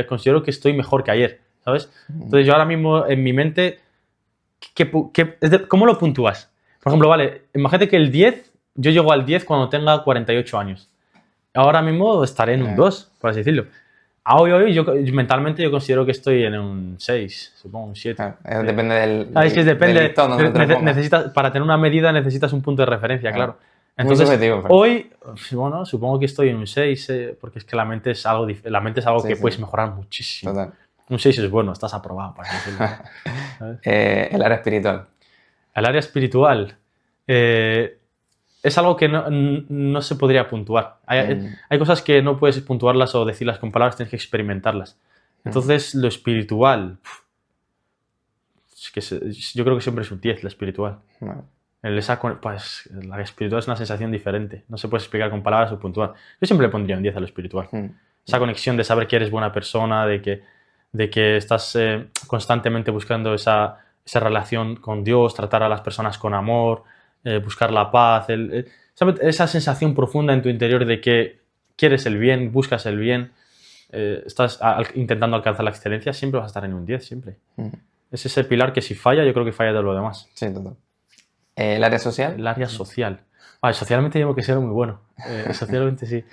considero que estoy mejor que ayer, ¿sabes? Entonces yo ahora mismo en mi mente, ¿cómo lo puntúas? Por ejemplo, vale, imagínate que yo llego al 10 cuando tenga 48 años. Ahora mismo estaré en un 2, por así decirlo. Hoy yo mentalmente considero que estoy en un 6, supongo, un 7. Depende del listón, para tener una medida necesitas un punto de referencia, claro. Entonces, subjetivo, hoy, bueno, supongo que estoy en un 6, porque es que la mente es algo que puedes mejorar muchísimo. Total. Un 6 es bueno, estás aprobado para decirlo. El área espiritual. El área espiritual es algo que no se podría puntuar. Hay cosas que no puedes puntuarlas o decirlas con palabras, tienes que experimentarlas. Entonces, lo espiritual, yo creo que siempre es un 10, la espiritual. La espiritual es una sensación diferente. No se puede explicar con palabras o puntuar. Yo siempre le pondría un 10 a lo espiritual. Esa conexión de saber que eres buena persona, de que estás constantemente buscando esa relación con Dios, tratar a las personas con amor, buscar la paz. Esa sensación profunda en tu interior de que quieres el bien, buscas el bien, estás intentando alcanzar la excelencia, siempre vas a estar en un 10, siempre. Es ese pilar que si falla, yo creo que falla de lo demás. Sí, total. ¿El área social? El área social. Socialmente tengo que ser muy bueno. Socialmente sí.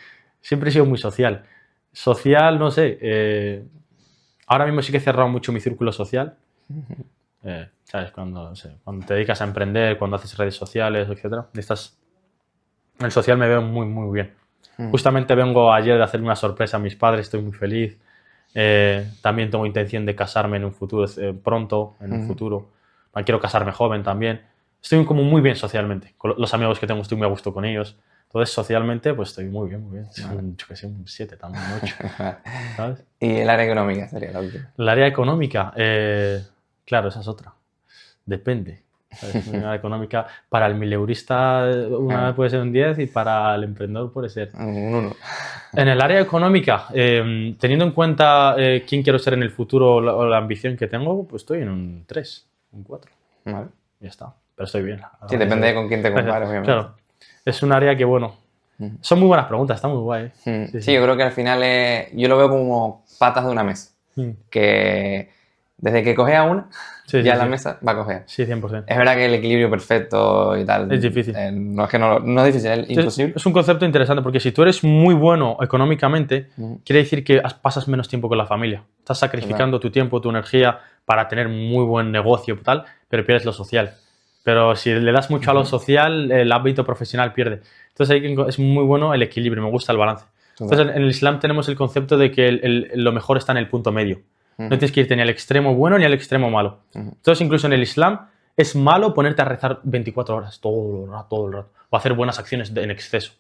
Siempre he sido muy social. Social, no sé. Ahora mismo sí que he cerrado mucho mi círculo social. ¿Sabes? Cuando, no sé, cuando te dedicas a emprender, cuando haces redes sociales, etc. El social me veo muy, muy bien. Justamente vengo ayer de hacerle una sorpresa a mis padres, estoy muy feliz. También tengo intención de casarme en un futuro, pronto, en un futuro. Quiero casarme joven también. Estoy como muy bien socialmente. Con los amigos que tengo estoy muy a gusto con ellos. Entonces, socialmente, pues estoy muy bien, muy bien. Yo que sé, un 7, también un 8. ¿Sabes? Y el área económica sería la última. El área económica, claro, esa es otra. Depende. ¿Sabes? La área económica, para el mileurista una puede ser un 10 y para el emprendedor puede ser un 1. En el área económica, teniendo en cuenta quién quiero ser en el futuro o la ambición que tengo, pues estoy en un 3, un 4. Vale. Ya está. Pero estoy bien. Sí, depende de con quién te compares, obviamente. Claro. Es un área que, bueno, son muy buenas preguntas, está muy guay. Sí, yo creo que al final yo lo veo como patas de una mesa. Que desde que coges a una, ya la mesa va a coger. Sí, 100%. Es verdad que el equilibrio perfecto y tal... Es difícil. No es que no es difícil, es imposible. Es un concepto interesante porque si tú eres muy bueno económicamente, quiere decir que pasas menos tiempo con la familia. Estás sacrificando tu tiempo, tu energía para tener muy buen negocio y tal, pero pierdes lo social. Pero si le das mucho a lo social, el ámbito profesional pierde. Entonces es muy bueno el equilibrio, me gusta el balance. Entonces en el Islam tenemos el concepto de que lo mejor está en el punto medio. No tienes que irte ni al extremo bueno ni al extremo malo. Entonces incluso en el Islam es malo ponerte a rezar 24 horas todo el rato o hacer buenas acciones en exceso.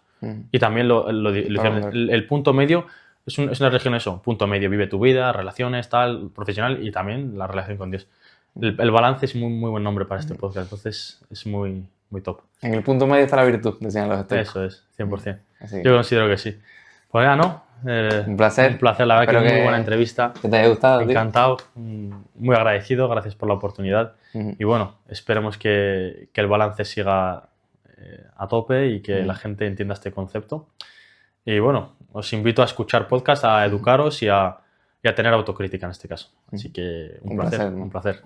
Y también el punto medio es una religión eso, punto medio, vive tu vida, relaciones, tal, profesional y también la relación con Dios. El balance es muy, muy buen nombre para este podcast, entonces es muy, muy top. En el punto medio está la virtud, decían los estoicos. Eso es, 100%. Yo considero que sí. Pues ya, ¿no? Un placer. Un placer, la verdad que muy buena entrevista. Que te haya gustado. Encantado, muy agradecido, gracias por la oportunidad. Y bueno, esperemos que el balance siga a tope y que la gente entienda este concepto. Y bueno, os invito a escuchar podcast, a educaros y a tener autocrítica en este caso. Así que un placer.